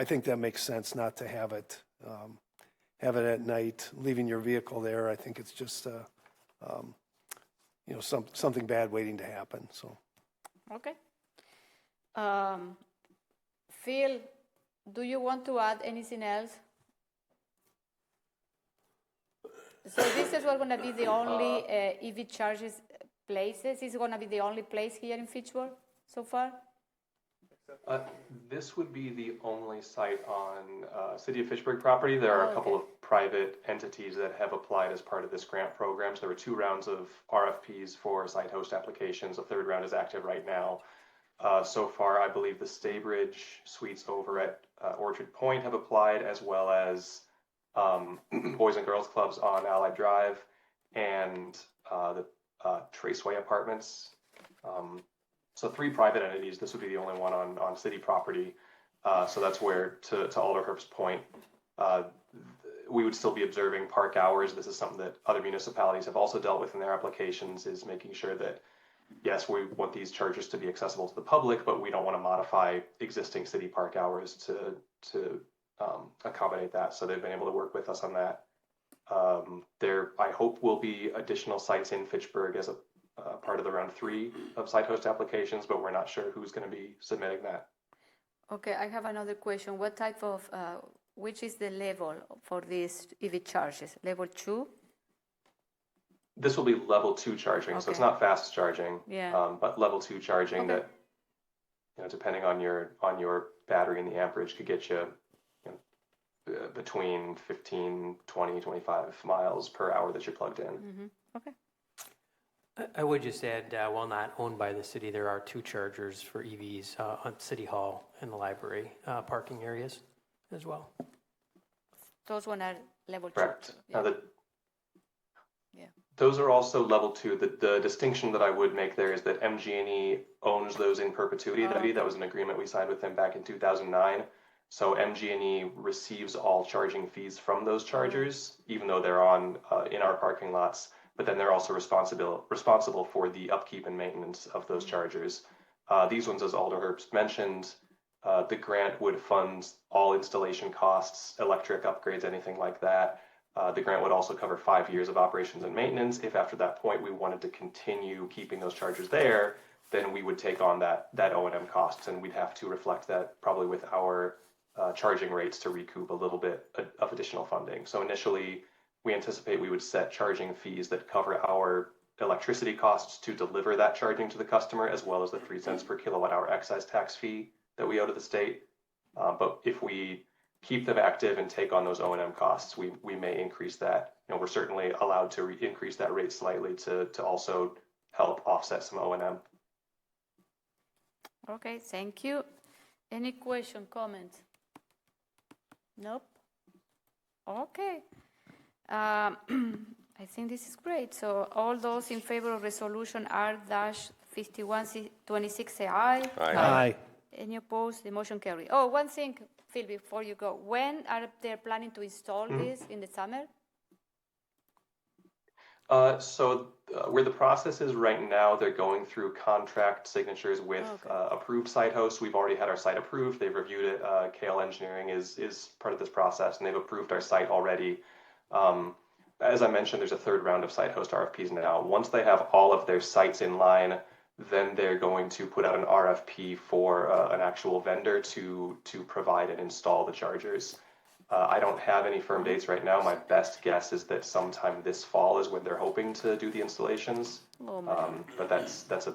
think that makes sense not to have it at night, leaving your vehicle there. I think it's just something bad waiting to happen. So. Okay. Phil, do you want to add anything else? So this is going to be the only EV charges places. Is it going to be the only place here in Fitchburg so far? This would be the only site on City of Fitchburg property. There are a couple of private entities that have applied as part of this grant program. So there were 2 rounds of RFPs for site host applications. The 3rd round is active right now. So far, I believe the Staybridge Suites over at Orchard Point have applied, as well as Boys and Girls Clubs on Allied Drive and the Traceway Apartments. So 3 private entities. This would be the only one on city property. So that's where, to Alderherb's point, we would still be observing park hours. This is something that other municipalities have also dealt with in their applications, is making sure that, yes, we want these chargers to be accessible to the public, but we don't want to modify existing city park hours to accommodate that. So they've been able to work with us on that. There, I hope, will be additional sites in Fitchburg as a part of the round 3 of site host applications, but we're not sure who's going to be submitting that. Okay, I have another question. What type of, which is the level for these EV charges? Level 2? This will be level 2 charging, so it's not fast charging, yeah. But level 2 charging that depending on your battery and the amperage, could get you, between 15, 20, 25 miles per hour that you're plugged in. Okay. I would just add, while not owned by the city, there are 2 chargers for EVs on City Hall and the library parking areas as well. Those one are level 2. Correct. Yeah. Those are also level 2. The distinction that I would make there is that MG&E owns those in perpetuity. That was an agreement we signed with them back in 2009. So MG&E receives all charging fees from those chargers, even though they're on in our parking lots. But then they're also responsible for the upkeep and maintenance of those chargers. These ones, as Alder Herbst mentioned, the grant would fund all installation costs, electric upgrades, anything like that. The grant would also cover 5 years of operations and maintenance. If after that point we wanted to continue keeping those chargers there, then we would take on that O&M costs, and we'd have to reflect that probably with our charging rates to recoup a little bit of additional funding. So initially, we anticipate we would set charging fees that cover our electricity costs to deliver that charging to the customer, as well as the 3 cents per kilowatt hour excise tax fee that we owe to the state. But if we keep them active and take on those O&M costs, we may increase that. We're certainly allowed to increase that rate slightly to also help offset some O&M. Okay, thank you. Any question, comment? Nope. Okay. I think this is great. So all those in favor of resolution R-5126 say aye. Aye. Any opposed? The motion carries. Oh, one thing, Phil, before you go. When are they planning to install this? In the summer? So where the process is right now, they're going through contract signatures with approved site hosts. We've already had our site approved. They've reviewed it. KL Engineering is part of this process, and they've approved our site already. As I mentioned, there's a 3rd round of site host RFPs now. Once they have all of their sites in line, then they're going to put out an RFP for an actual vendor to provide and install the chargers. I don't have any firm dates right now. My best guess is that sometime this fall is when they're hoping to do the installations. But that's a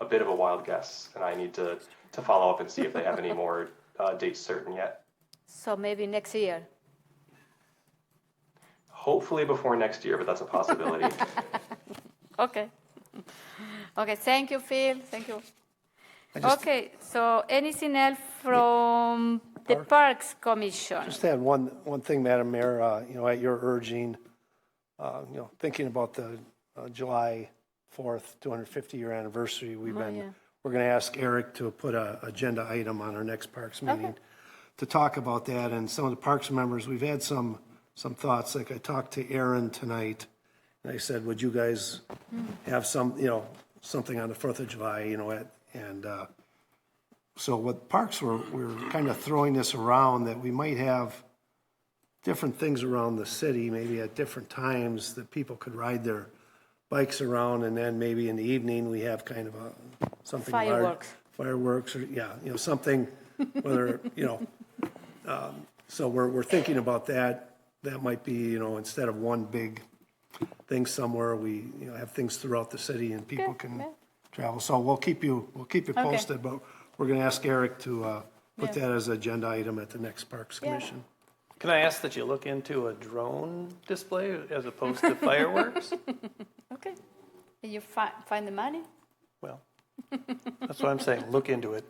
bit of a wild guess, and I need to follow up and see if they have any more dates certain yet. So maybe next year? Hopefully before next year, but that's a possibility. Okay. Okay, thank you, Phil. Thank you. Okay, so anything else from the Parks Commission? Just add one thing, Madam Mayor. At your urging, thinking about the July 4th 250-year anniversary, we're going to ask Eric to put an agenda item on our next Parks meeting to talk about that. And some of the Parks members, we've had some thoughts. Like I talked to Aaron tonight, and I said, would you guys have something on the 4th of July, so what Parks, we're kind of throwing this around that we might have different things around the city, maybe at different times that people could ride their bikes around, and then maybe in the evening we have kind of something fireworks or something, whether, so we're thinking about that. That might be, instead of one big thing somewhere, we have things throughout the city and people can travel. So we'll keep you posted, but we're going to ask Eric to put that as an agenda item at the next Parks Commission. Can I ask that you look into a drone display as opposed to fireworks? Okay. Did you find the money? Well, that's what I'm saying. Look into it.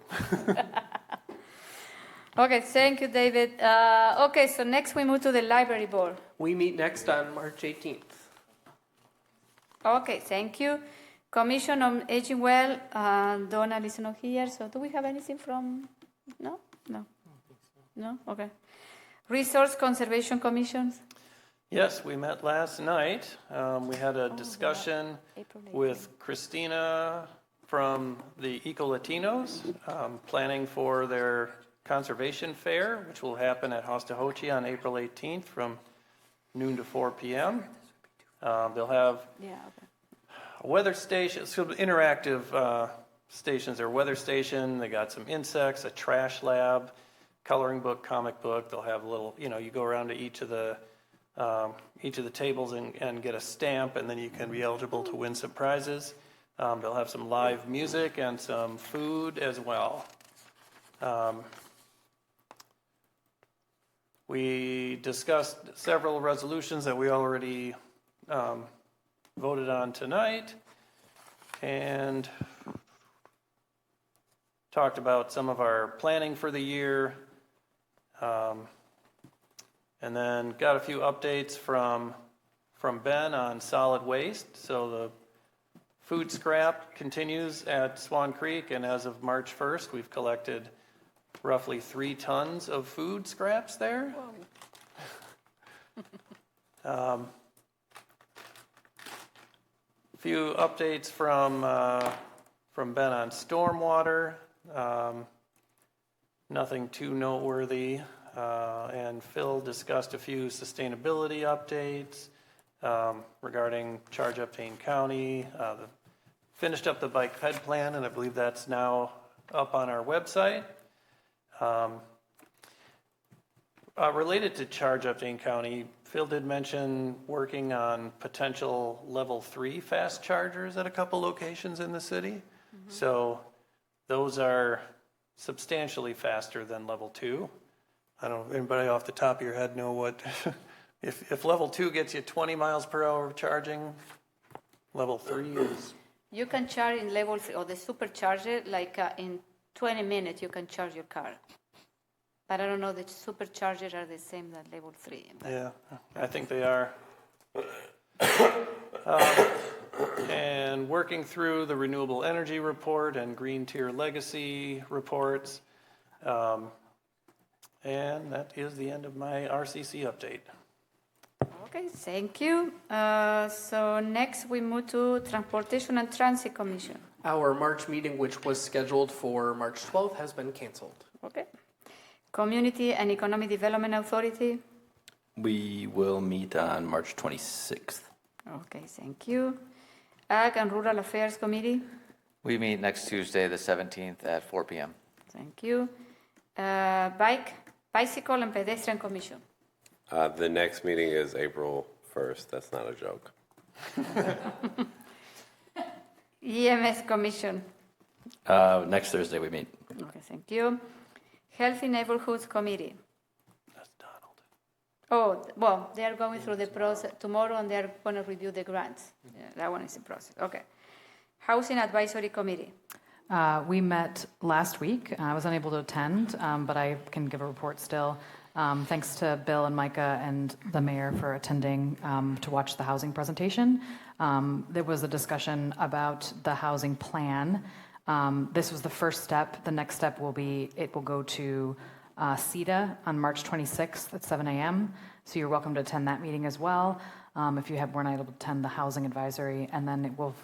Okay, thank you, David. Okay, so next we move to the library board. We meet next on March 18th. Okay, thank you. Commission on Aging Well, Donald is not here, so do we have anything from, no? No? Okay. Resource Conservation Commissions? Yes, we met last night. We had a discussion with Christina from the Eco Latinos, planning for their conservation fair, which will happen at Hostahoche on April 18th from noon to 4 p.m. They'll have a weather station, some interactive stations. Their weather station, they got some insects, a trash lab, coloring book, comic book. They'll have a little, you go around to each of the tables and get a stamp, and then you can be eligible to win some prizes. They'll have some live music and some food as well. We discussed several resolutions that we already voted on tonight, and talked about some of our planning for the year, and then got a few updates from Ben on solid waste. So the food scrap continues at Swan Creek, and as of March 1st, we've collected roughly 3 tons of food scraps there. A few updates from Ben on stormwater. Nothing too noteworthy. And Phil discussed a few sustainability updates regarding Charge Up Dane County. Finished up the bike ped plan, and I believe that's now up on our website. Related to Charge Up Dane County, Phil did mention working on potential level 3 fast chargers at a couple locations in the city. So those are substantially faster than level 2. I don't know, anybody off the top of your head know what, if level 2 gets you 20 miles per hour charging, level 3 is? You can charge in level 3 or the supercharger, like in 20 minutes you can charge your car. But I don't know, the superchargers are the same as level 3. Yeah, I think they are. And working through the renewable energy report and green tier legacy reports. And that is the end of my RCC update. Okay, thank you. So next we move to Transportation and Transit Commission. Our March meeting, which was scheduled for March 12th, has been canceled. Okay. Community and Economic Development Authority. We will meet on March 26th. Okay, thank you. Ag and Rural Affairs Committee. We meet next Tuesday, the 17th at 4 p.m. Thank you. Bicycle and Pedestrian Commission. The next meeting is April 1st. That's not a joke. EMS Commission. Next Thursday we meet. Okay, thank you. Healthy Neighborhoods Committee. That's Donald. Oh, well, they are going through the process tomorrow, and they are going to review the grants. Yeah, that one is in process. Okay. Housing Advisory Committee. We met last week. I was unable to attend, but I can give a report still. Thanks to Bill and Micah and the mayor for attending to watch the housing presentation. There was a discussion about the housing plan. This was the first step. The next step will be, it will go to CETA on March 26th at 7 a.m. So you're welcome to attend that meeting as well. If you weren't able to attend the housing advisory, and then it will,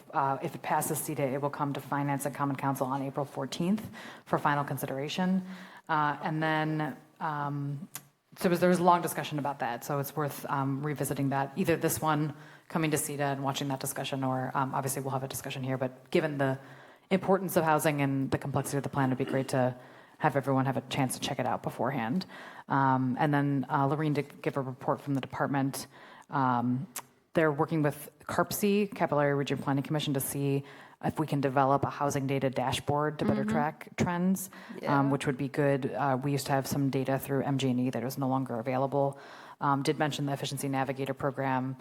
if it passes CETA, it will come to Finance and Common Council on April 14th for final consideration. And then, so there was a long discussion about that, so it's worth revisiting that. Either this one, coming to CETA and watching that discussion, or obviously we'll have a discussion here, but given the importance of housing and the complexity of the plan, it'd be great to have everyone have a chance to check it out beforehand. And then Lorene did give a report from the department. They're working with CARPC, Capital Area Region Planning Commission, to see if we can develop a housing data dashboard to better track trends, which would be good. We used to have some data through MG&E that is no longer available. Did mention the Efficiency Navigator program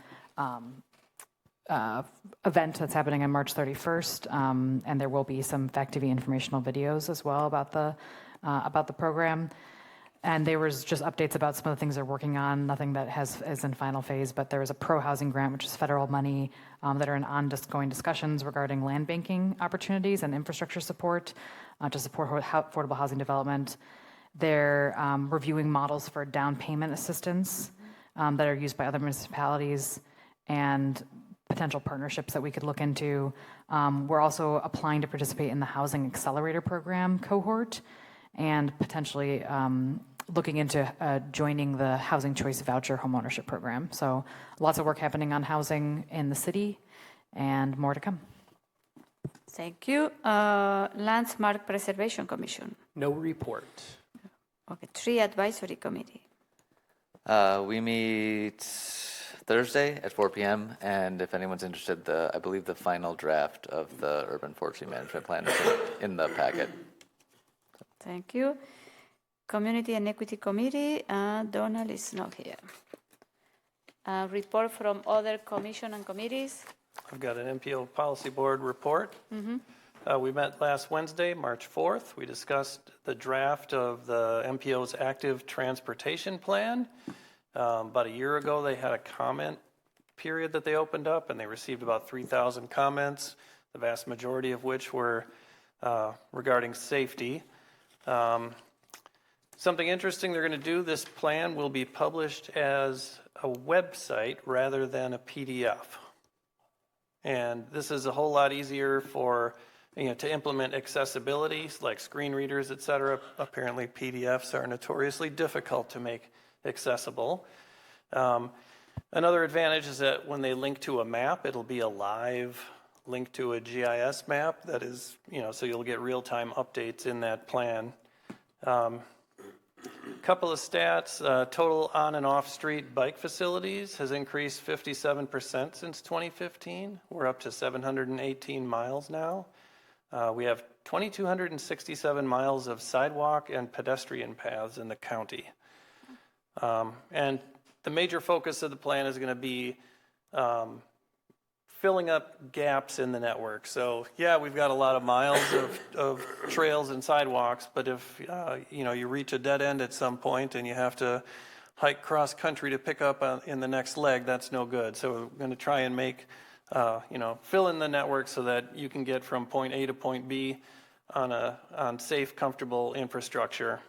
event that's happening on March 31st, and there will be some FACTv informational videos as well about the program. And there was just updates about some of the things they're working on, nothing that is in final phase, but there is a pro-housing grant, which is federal money, that are in ongoing discussions regarding land banking opportunities and infrastructure support to support affordable housing development. They're reviewing models for down payment assistance that are used by other municipalities and potential partnerships that we could look into. We're also applying to participate in the Housing Accelerator Program cohort and potentially looking into joining the Housing Choice Voucher Homeownership Program. So lots of work happening on housing in the city and more to come. Thank you. Landmark Preservation Commission. No report. Okay. Tree Advisory Committee. We meet Thursday at 4 p.m. And if anyone's interested, I believe the final draft of the Urban Forestry Management Plan is in the packet. Thank you. Community and Equity Committee, Donald is not here. Report from other commission and committees. I've got an MPO Policy Board report. We met last Wednesday, March 4th. We discussed the draft of the MPO's active transportation plan. About a year ago, they had a comment period that they opened up, and they received about 3,000 comments, the vast majority of which were regarding safety. Something interesting they're going to do, this plan will be published as a website rather than a PDF. And this is a whole lot easier for, to implement accessibility, like screen readers, et cetera. Apparently PDFs are notoriously difficult to make accessible. Another advantage is that when they link to a map, it'll be a live link to a GIS map that is, so you'll get real-time updates in that plan. Couple of stats, total on and off street bike facilities has increased 57% since 2015. We're up to 718 miles now. We have 2,267 miles of sidewalk and pedestrian paths in the county. And the major focus of the plan is going to be filling up gaps in the network. So yeah, we've got a lot of miles of trails and sidewalks, but if you reach a dead end at some point and you have to hike cross country to pick up in the next leg, that's no good. So we're going to try and make, fill in the network so that you can get from point A to point B on safe, comfortable infrastructure.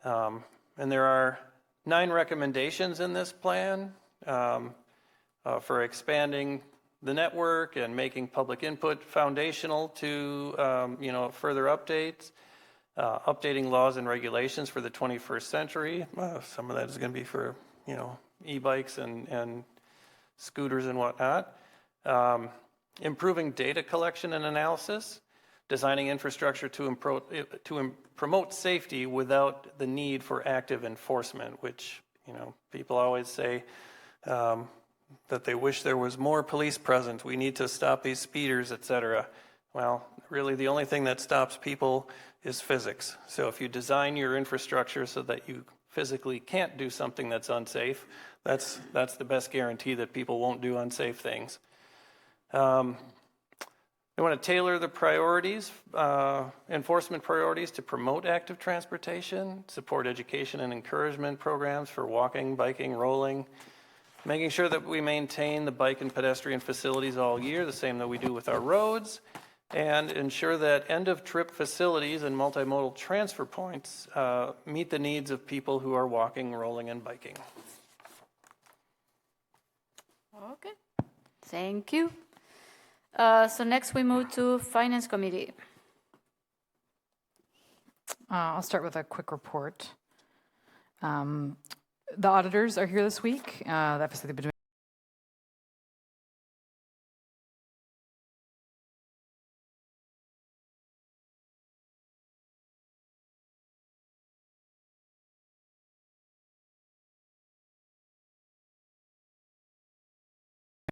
And there are 9 recommendations in this plan for expanding the network and making public input foundational to further updates, updating laws and regulations for the 21st century. Some of that is going to be for e-bikes and scooters and whatnot. Improving data collection and analysis, designing infrastructure to promote safety without the need for active enforcement, which people always say that they wish there was more police presence. We need to stop these speeders, etc. Well, really the only thing that stops people is physics. So if you design your infrastructure so that you physically can't do something that's unsafe, that's the best guarantee that people won't do unsafe things. They want to tailor the priorities, enforcement priorities to promote active transportation, support education and encouragement programs for walking, biking, rolling, making sure that we maintain the bike and pedestrian facilities all year, the same that we do with our roads, and ensure that end-of-trip facilities and multimodal transfer points meet the needs of people who are walking, rolling, and biking. Okay, thank you. So next we move to Finance Committee. I'll start with a quick report. The auditors are here this week. The FACtv been doing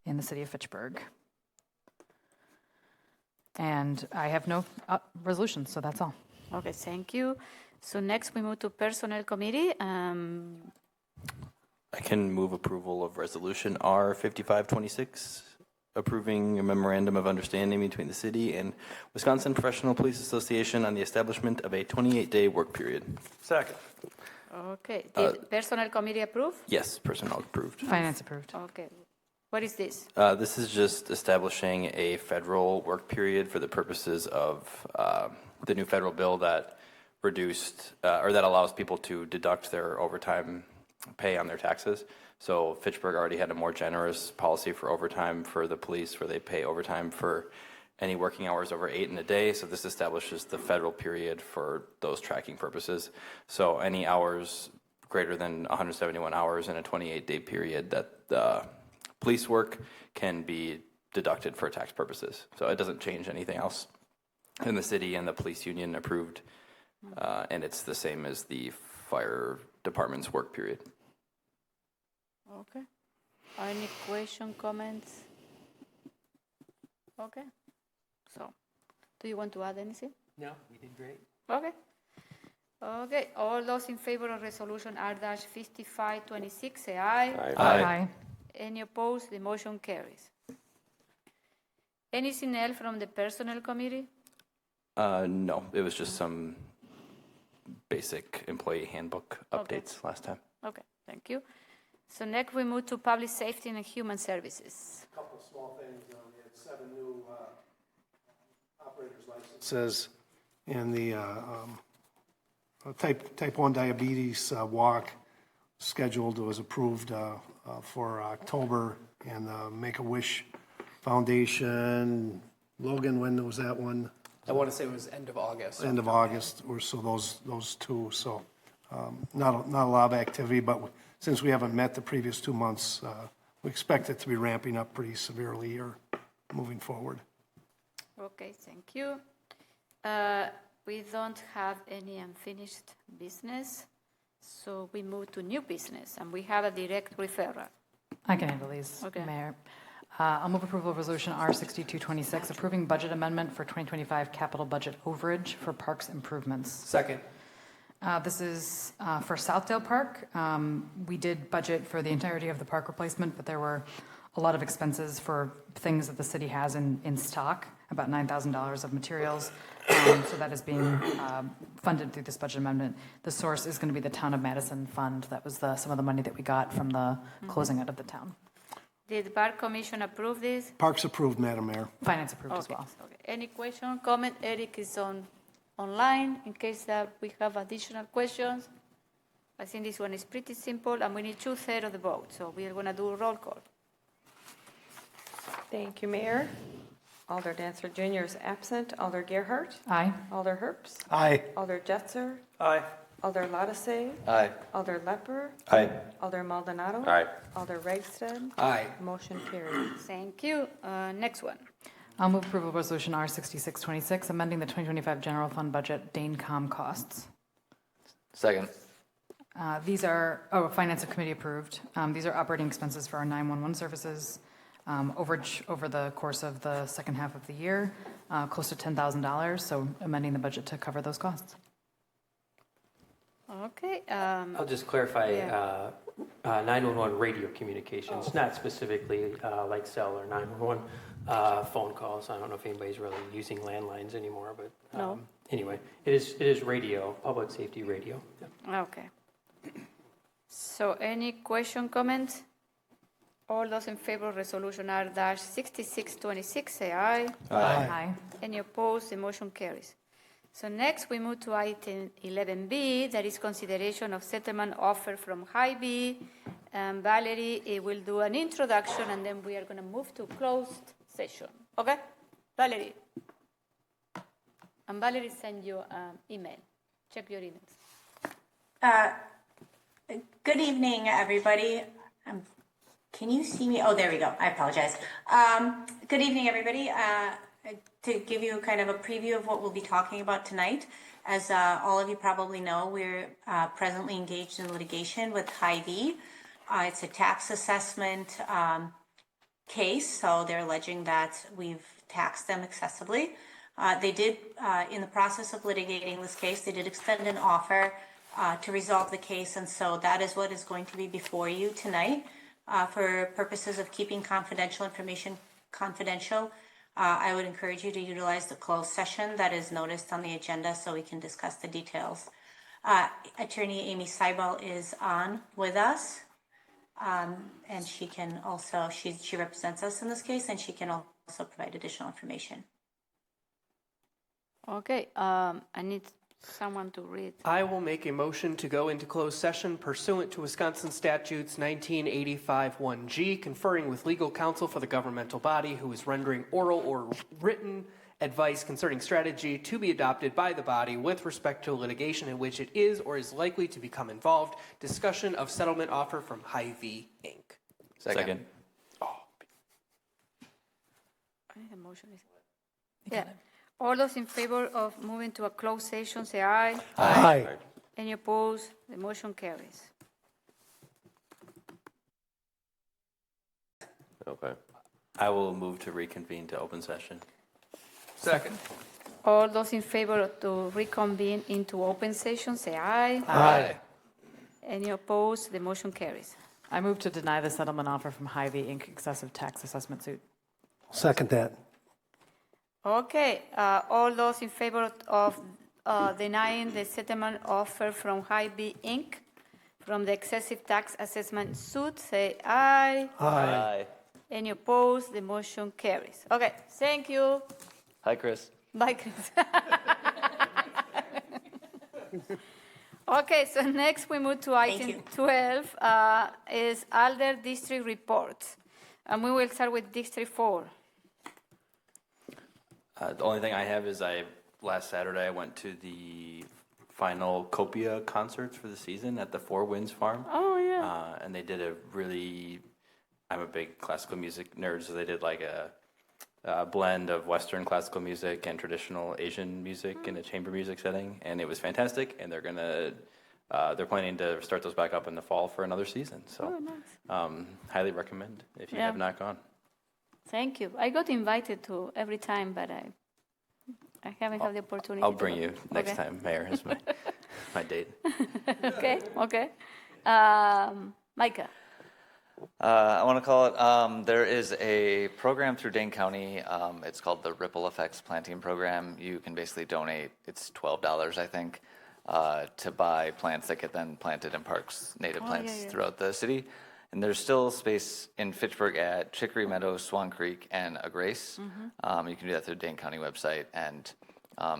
in the city of Fitchburg. And I have no resolutions, so that's all. Okay, thank you. So next we move to Personnel Committee. I can move approval of Resolution R5526, approving a memorandum of understanding between the city and Wisconsin Professional Police Association on the establishment of a 28-day work period. Second. Okay, did Personnel Committee approve? Yes, personnel approved. Finance approved. Okay, what is this? This is just establishing a federal work period for the purposes of the new federal bill that reduced, or that allows people to deduct their overtime pay on their taxes. So Fitchburg already had a more generous policy for overtime for the police, where they pay overtime for any working hours over 8 in a day. So this establishes the federal period for those tracking purposes. So any hours greater than 171 hours in a 28-day period that the police work can be deducted for tax purposes. So it doesn't change anything else. And the city and the police union approved, and it's the same as the fire department's work period. Okay. Any question, comments? Okay. So, do you want to add anything? No, you did great. Okay. Okay, all those in favor of resolution R-5526, say aye. Aye. Any opposed? The motion carries. Anything else from the personnel committee? No, it was just some basic employee handbook updates last time. Okay, thank you. So next we move to public safety and human services. A couple small things. We had 7 new operators licenses in the type 1 diabetes walk scheduled, was approved for October, and Make-A-Wish Foundation. Logan, when was that one? I want to say it was end of August. End of August, or so those two. So not a lot of activity, but since we haven't met the previous 2 months, we expect it to be ramping up pretty severely here moving forward. Okay, thank you. We don't have any unfinished business, so we move to new business, and we have a direct referral. I can handle these, Mayor. I'll move approval of resolution R-6226, approving budget amendment for 2025 capital budget overage for parks improvements. Second. This is for Southdale Park. We did budget for the entirety of the park replacement, but there were a lot of expenses for things that the city has in stock, about $9,000 of materials. So that is being funded through this budget amendment. The source is going to be the Town of Madison Fund. That was some of the money that we got from the closing out of the town. Did the Park Commission approve this? Parks approved, Madam Mayor. Finance approved as well. Okay. Any question, comment? Eric is online in case that we have additional questions. I think this one is pretty simple, and we need 2/3 of the vote, so we are going to do a roll call. Thank you, Mayor. Alder Dancer Jr. is absent. Alder Gerhart. Aye. Alder Herbst. Aye. Alder Jetzer. Aye. Alder Latase. Aye. Alder Lepper. Aye. Alder Maldonado. Aye. Alder Reichstad. Aye. Motion carries. Thank you. Next one. I'll move approval of resolution R-6626, amending the 2025 general fund budget DaneCom costs. Second. These are, Finance Committee approved. These are operating expenses for our 911 services. Overage over the course of the second half of the year, close to $10,000, so amending the budget to cover those costs. Okay. I'll just clarify, 911 radio communications, not specifically like cell or 911 phone calls. I don't know if anybody's really using landlines anymore, but No. Anyway, it is radio, public safety radio. Okay. So any question, comment? All those in favor of resolution R-6626, say aye. Aye. Any opposed? The motion carries. So next we move to item 11B, that is consideration of settlement offer from Hy-Vee. Valerie will do an introduction, and then we are going to move to closed session. Okay? Valerie. And Valerie sent you an email. Check your emails. Good evening, everybody. Can you see me? Oh, there we go. I apologize. Good evening, everybody. To give you kind of a preview of what we'll be talking about tonight, as all of you probably know, we're presently engaged in litigation with Hy-Vee. It's a tax assessment case, so they're alleging that we've taxed them excessively. They did, in the process of litigating this case, they did extend an offer to resolve the case, and so that is what is going to be before you tonight. For purposes of keeping confidential information confidential, I would encourage you to utilize the closed session that is noticed on the agenda so we can discuss the details. Attorney Amy Seibel is on with us, and she can also, she represents us in this case, and she can also provide additional information. Okay, I need someone to read. I will make a motion to go into closed session pursuant to Wisconsin Statutes 1985-1G, conferring with legal counsel for the governmental body who is rendering oral or written advice concerning strategy to be adopted by the body with respect to litigation in which it is or is likely to become involved. Discussion of settlement offer from Hy-Vee, Inc. Second. I need a motion. Yeah. All those in favor of moving to a closed session, say aye. Aye. Any opposed? The motion carries. Okay. I will move to reconvene to open session. Second. All those in favor to reconvene into open session, say aye. Aye. Any opposed? The motion carries. I move to deny the settlement offer from Hy-Vee Inc. excessive tax assessment suit. Second that. Okay, all those in favor of denying the settlement offer from Hy-Vee Inc. from the excessive tax assessment suit, say aye. Aye. Any opposed? The motion carries. Okay, thank you. Hi, Chris. Bye, Chris. Okay, so next we move to item 12, is Alder District Reports. And we will start with District 4. The only thing I have is last Saturday I went to the final Copia concerts for the season at the Four Winds Farm. Oh, yeah. And they did I'm a big classical music nerd, so they did like a blend of Western classical music and traditional Asian music in a chamber music setting, and it was fantastic. And they're planning to start those back up in the fall for another season. So, highly recommend if you have not gone. Thank you. I got invited to every time, but I haven't had the opportunity. I'll bring you next time, Mayor, as my date. Okay. Micah. I want to call it, there is a program through Dane County. It's called the Ripple Effects Planting Program. You can basically donate, it's $12, I think, to buy plants that get then planted in parks, native plants throughout the city. And there's still space in Fitchburg at Chicory Meadows, Swan Creek, and A Grace. You can do that through the Dane County website. And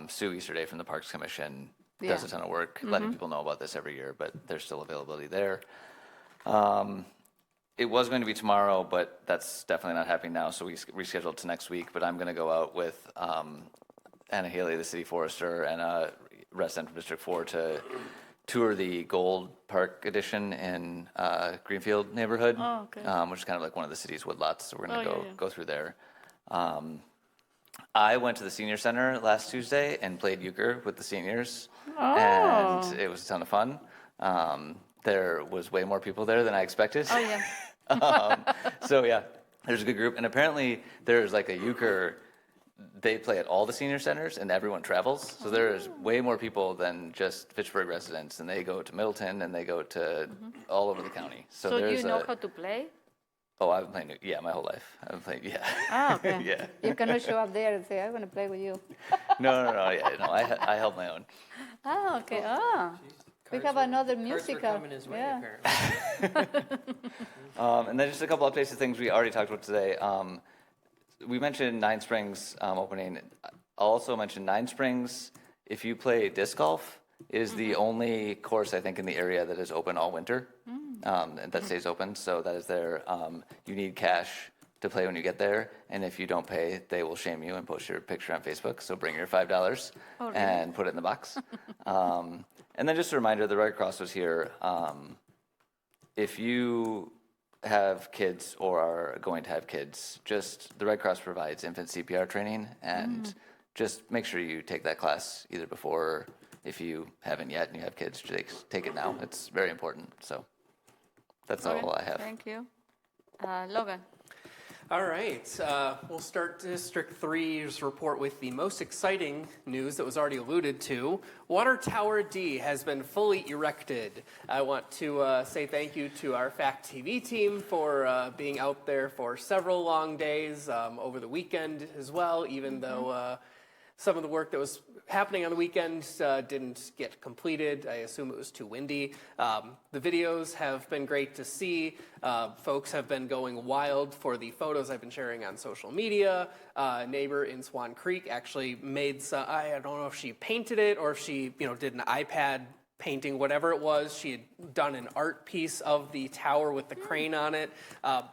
Sue Easterday from the Parks Commission does a ton of work letting people know about this every year, but there's still availability there. It was going to be tomorrow, but that's definitely not happening now, so we rescheduled to next week. But I'm going to go out with Anna Haley, the city forester, and a resident from District 4 to tour the Gold Park Edition in Greenfield neighborhood, which is kind of like one of the city's woodlots. So we're going to go through there. I went to the senior center last Tuesday and played euchre with the seniors, and it was a ton of fun. There was way more people there than I expected. So yeah, there's a good group, and apparently there's like a euchre. They play at all the senior centers, and everyone travels. So there's way more people than just Fitchburg residents, and they go to Middleton, and they go to all over the county. So do you know how to play? Oh, I've been playing, my whole life. I've been playing, Okay. Yeah. You cannot show up there and say, I want to play with you. No, I help my own. Okay. We have another musical. Coming his way, apparently. And then just a couple updates to things we already talked about today. We mentioned Nine Springs opening. I'll also mention Nine Springs, if you play disc golf, is the only course, I think, in the area that is open all winter, and that stays open. So that is there. You need cash to play when you get there, and if you don't pay, they will shame you and post your picture on Facebook. So bring your $5 and put it in the box. And then just a reminder, the Red Cross was here. If you have kids or are going to have kids, the Red Cross provides infant CPR training, and just make sure you take that class either before, or if you haven't yet and you have kids, take it now. It's very important. So that's all I have. Thank you. Logan. All right, we'll start District 3's report with the most exciting news that was already alluded to. Water Tower D has been fully erected. I want to say thank you to our FACTv team for being out there for several long days over the weekend as well, even though some of the work that was happening on the weekend didn't get completed. I assume it was too windy. The videos have been great to see. Folks have been going wild for the photos I've been sharing on social media. A neighbor in Swan Creek actually made some, I don't know if she painted it or if she did an iPad painting, whatever it was. She had done an art piece of the tower with the crane on it.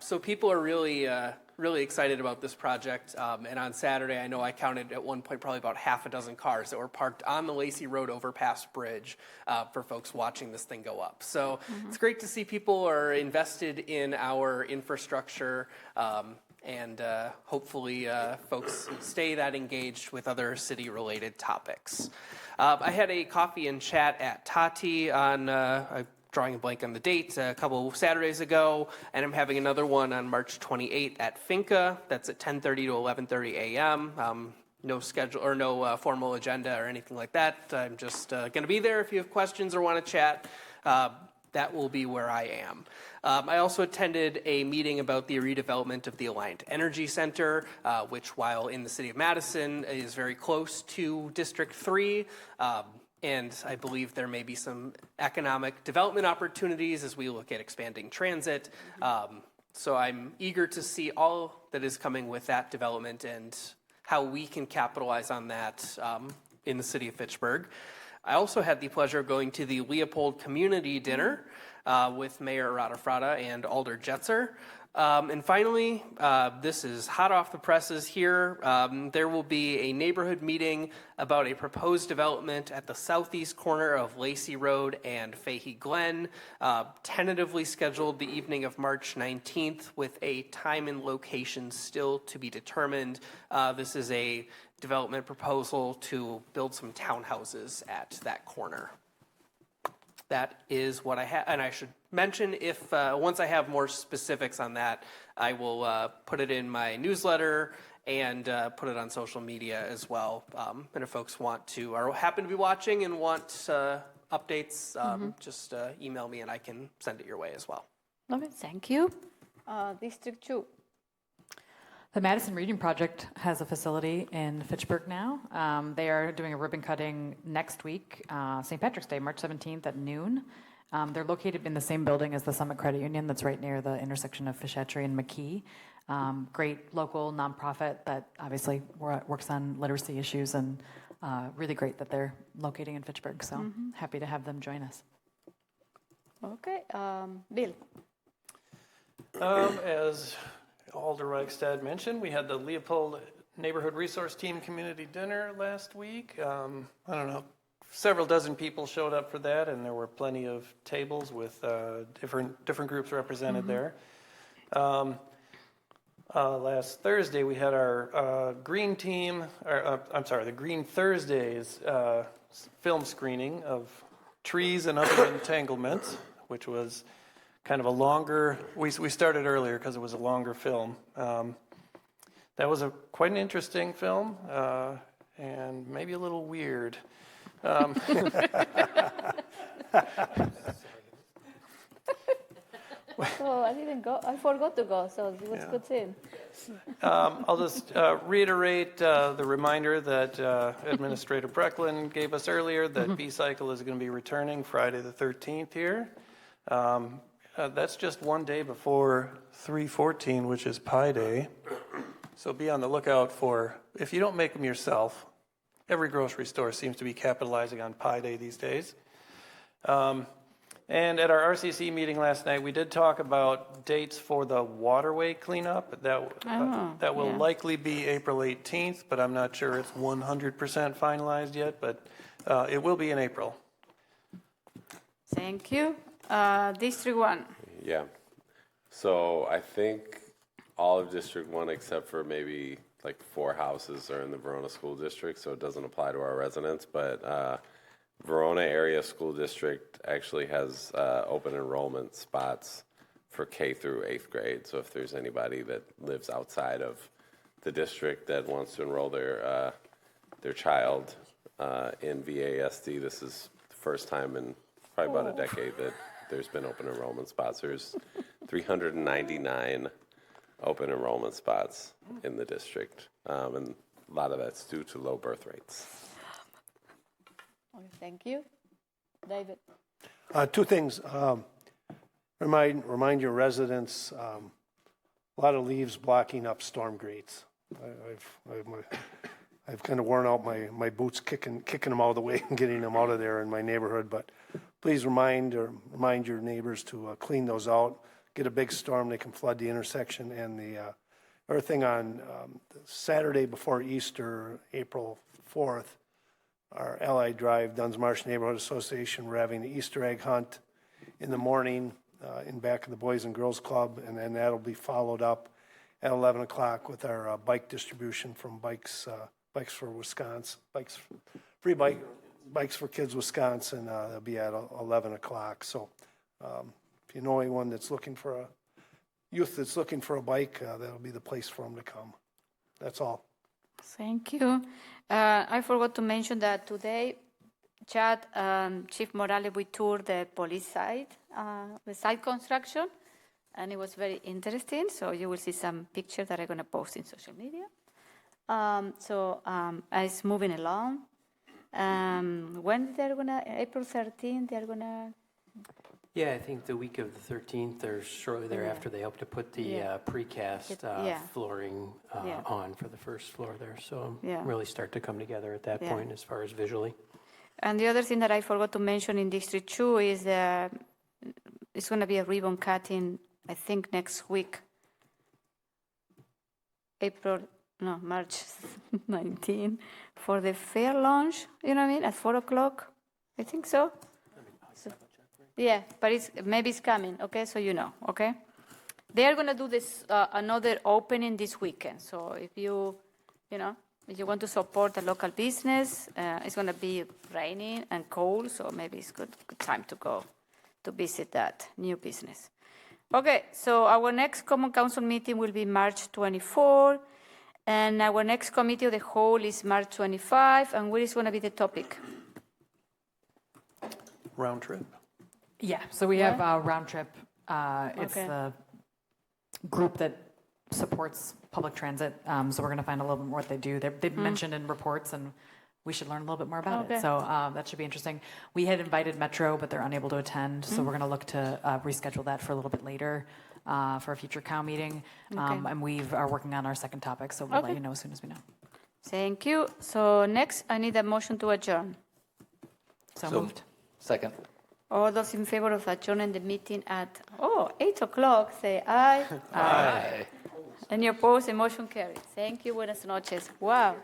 So people are really excited about this project. And on Saturday, I know I counted at one point probably about half a dozen cars that were parked on the Lacey Road overpass bridge for folks watching this thing go up. So it's great to see people are invested in our infrastructure, and hopefully folks stay that engaged with other city-related topics. I had a coffee and chat at Tati on drawing a blank on the date, a couple Saturdays ago, and I'm having another one on March 28th at Finca. That's at 10:30 to 11:30 a.m. No schedule or no formal agenda or anything like that. I'm just going to be there if you have questions or want to chat. That will be where I am. I also attended a meeting about the redevelopment of the Alliant Energy Center, which, while in the city of Madison, is very close to District 3. And I believe there may be some economic development opportunities as we look at expanding transit. So I'm eager to see all that is coming with that development and how we can capitalize on that in the city of Fitchburg. I also had the pleasure of going to the Leopold Community Dinner with Mayor Radafrada and Alder Jetzer. And finally, this is hot off the presses here. There will be a neighborhood meeting about a proposed development at the southeast corner of Lacey Road and Fahey Glen, tentatively scheduled the evening of March 19th with a time and location still to be determined. This is a development proposal to build some townhouses at that corner. That is what I have, and I should mention if once I have more specifics on that, I will put it in my newsletter and put it on social media as well. And if folks want to or happen to be watching and want updates, just email me and I can send it your way as well. Okay, thank you. District 2. The Madison Reading Project has a facility in Fitchburg now. They are doing a ribbon cutting next week, St. Patrick's Day, March 17th at noon. They're located in the same building as the Summit Credit Union that's right near the intersection of Fish Hatchery and McKee. Great local nonprofit that obviously works on literacy issues, and really great that they're locating in Fitchburg. So happy to have them join us. Okay, Bill. As Alder Reichstad mentioned, we had the Leopold Neighborhood Resource Team Community Dinner last week. I don't know, several dozen people showed up for that, and there were plenty of tables with different groups represented there. Last Thursday, we had our Green Team, the Green Thursdays film screening of Trees and Other Entanglements, which was kind of a longer, we started earlier because it was a longer film. That was quite an interesting film and maybe a little weird. Oh, I didn't go. I forgot to go, so it was good seeing. I'll just reiterate the reminder that Administrator Brecklin gave us earlier that B-Cycle is going to be returning Friday the 13th here. That's just one day before 3/14, which is Pi Day. So be on the lookout for, if you don't make them yourself, every grocery store seems to be capitalizing on Pi Day these days. And at our RCC meeting last night, we did talk about dates for the waterway cleanup. That will likely be April 18th, but I'm not sure it's 100% finalized yet, but it will be in April. Thank you. District 1. Yeah. So I think all of District 1 except for maybe like 4 houses are in the Verona School District, so it doesn't apply to our residents. But Verona Area School District actually has open enrollment spots for K through 8th grade. So if there's anybody that lives outside of the district that wants to enroll their child in VASD, this is the first time in probably about a decade that there's been open enrollment spots. There's 399 open enrollment spots in the district, and a lot of that's due to low birth rates. Okay, thank you. David. 2 things. Remind your residents, a lot of leaves blocking up storm grates. I've kind of worn out my boots kicking them out of the way and getting them out of there in my neighborhood, but please remind your neighbors to clean those out. Get a big storm, they can flood the intersection. And the other thing on Saturday before Easter, April 4th, our Allied Drive, Duns Marsh Neighborhood Association, we're having the Easter egg hunt in the morning in back of the Boys and Girls Club, and then that'll be followed up at 11 o'clock with our bike distribution from Bikes for Wisconsin, Free Bikes for Kids Wisconsin. They'll be at 11 o'clock. So If you know anyone that's looking for a youth that's looking for a bike, that'll be the place for them to come. That's all. Thank you. I forgot to mention that today, Chad, Chief Morales, we toured the police site, the site construction, and it was very interesting. So you will see some pictures that I'm going to post in social media. It's moving along. When they're going to, April 13th, they're going to. Yeah, I think the week of the 13th or shortly thereafter, they hope to put the precast flooring on for the first floor there. So really start to come together at that point as far as visually. And the other thing that I forgot to mention in District 2 is it's going to be a ribbon cutting, I think, next week. March 19 for the fair launch, you know what I mean, at 4 o'clock. I think so. Yeah, but maybe it's coming, okay, so you know, okay? They are going to do this another opening this weekend. So if you want to support a local business, it's going to be raining and cold, so maybe it's good time to go to visit that new business. Okay, so our next Common Council meeting will be March 24, and our next Committee of the Whole is March 25, and what is going to be the topic? Round trip. Yeah, so we have Round Trip. It's the group that supports public transit. So we're going to find a little bit more what they do. They've mentioned in reports, and we should learn a little bit more about it. So that should be interesting. We had invited Metro, but they're unable to attend. So we're going to look to reschedule that for a little bit later for a future COW meeting. And we are working on our second topic, so we'll let you know as soon as we know. Thank you. So next, I need a motion to adjourn. So moved. Second. All those in favor of adjourning the meeting at 8 o'clock, say aye. Aye. And you oppose, the motion carries. Thank you. Buenas noches. Wow.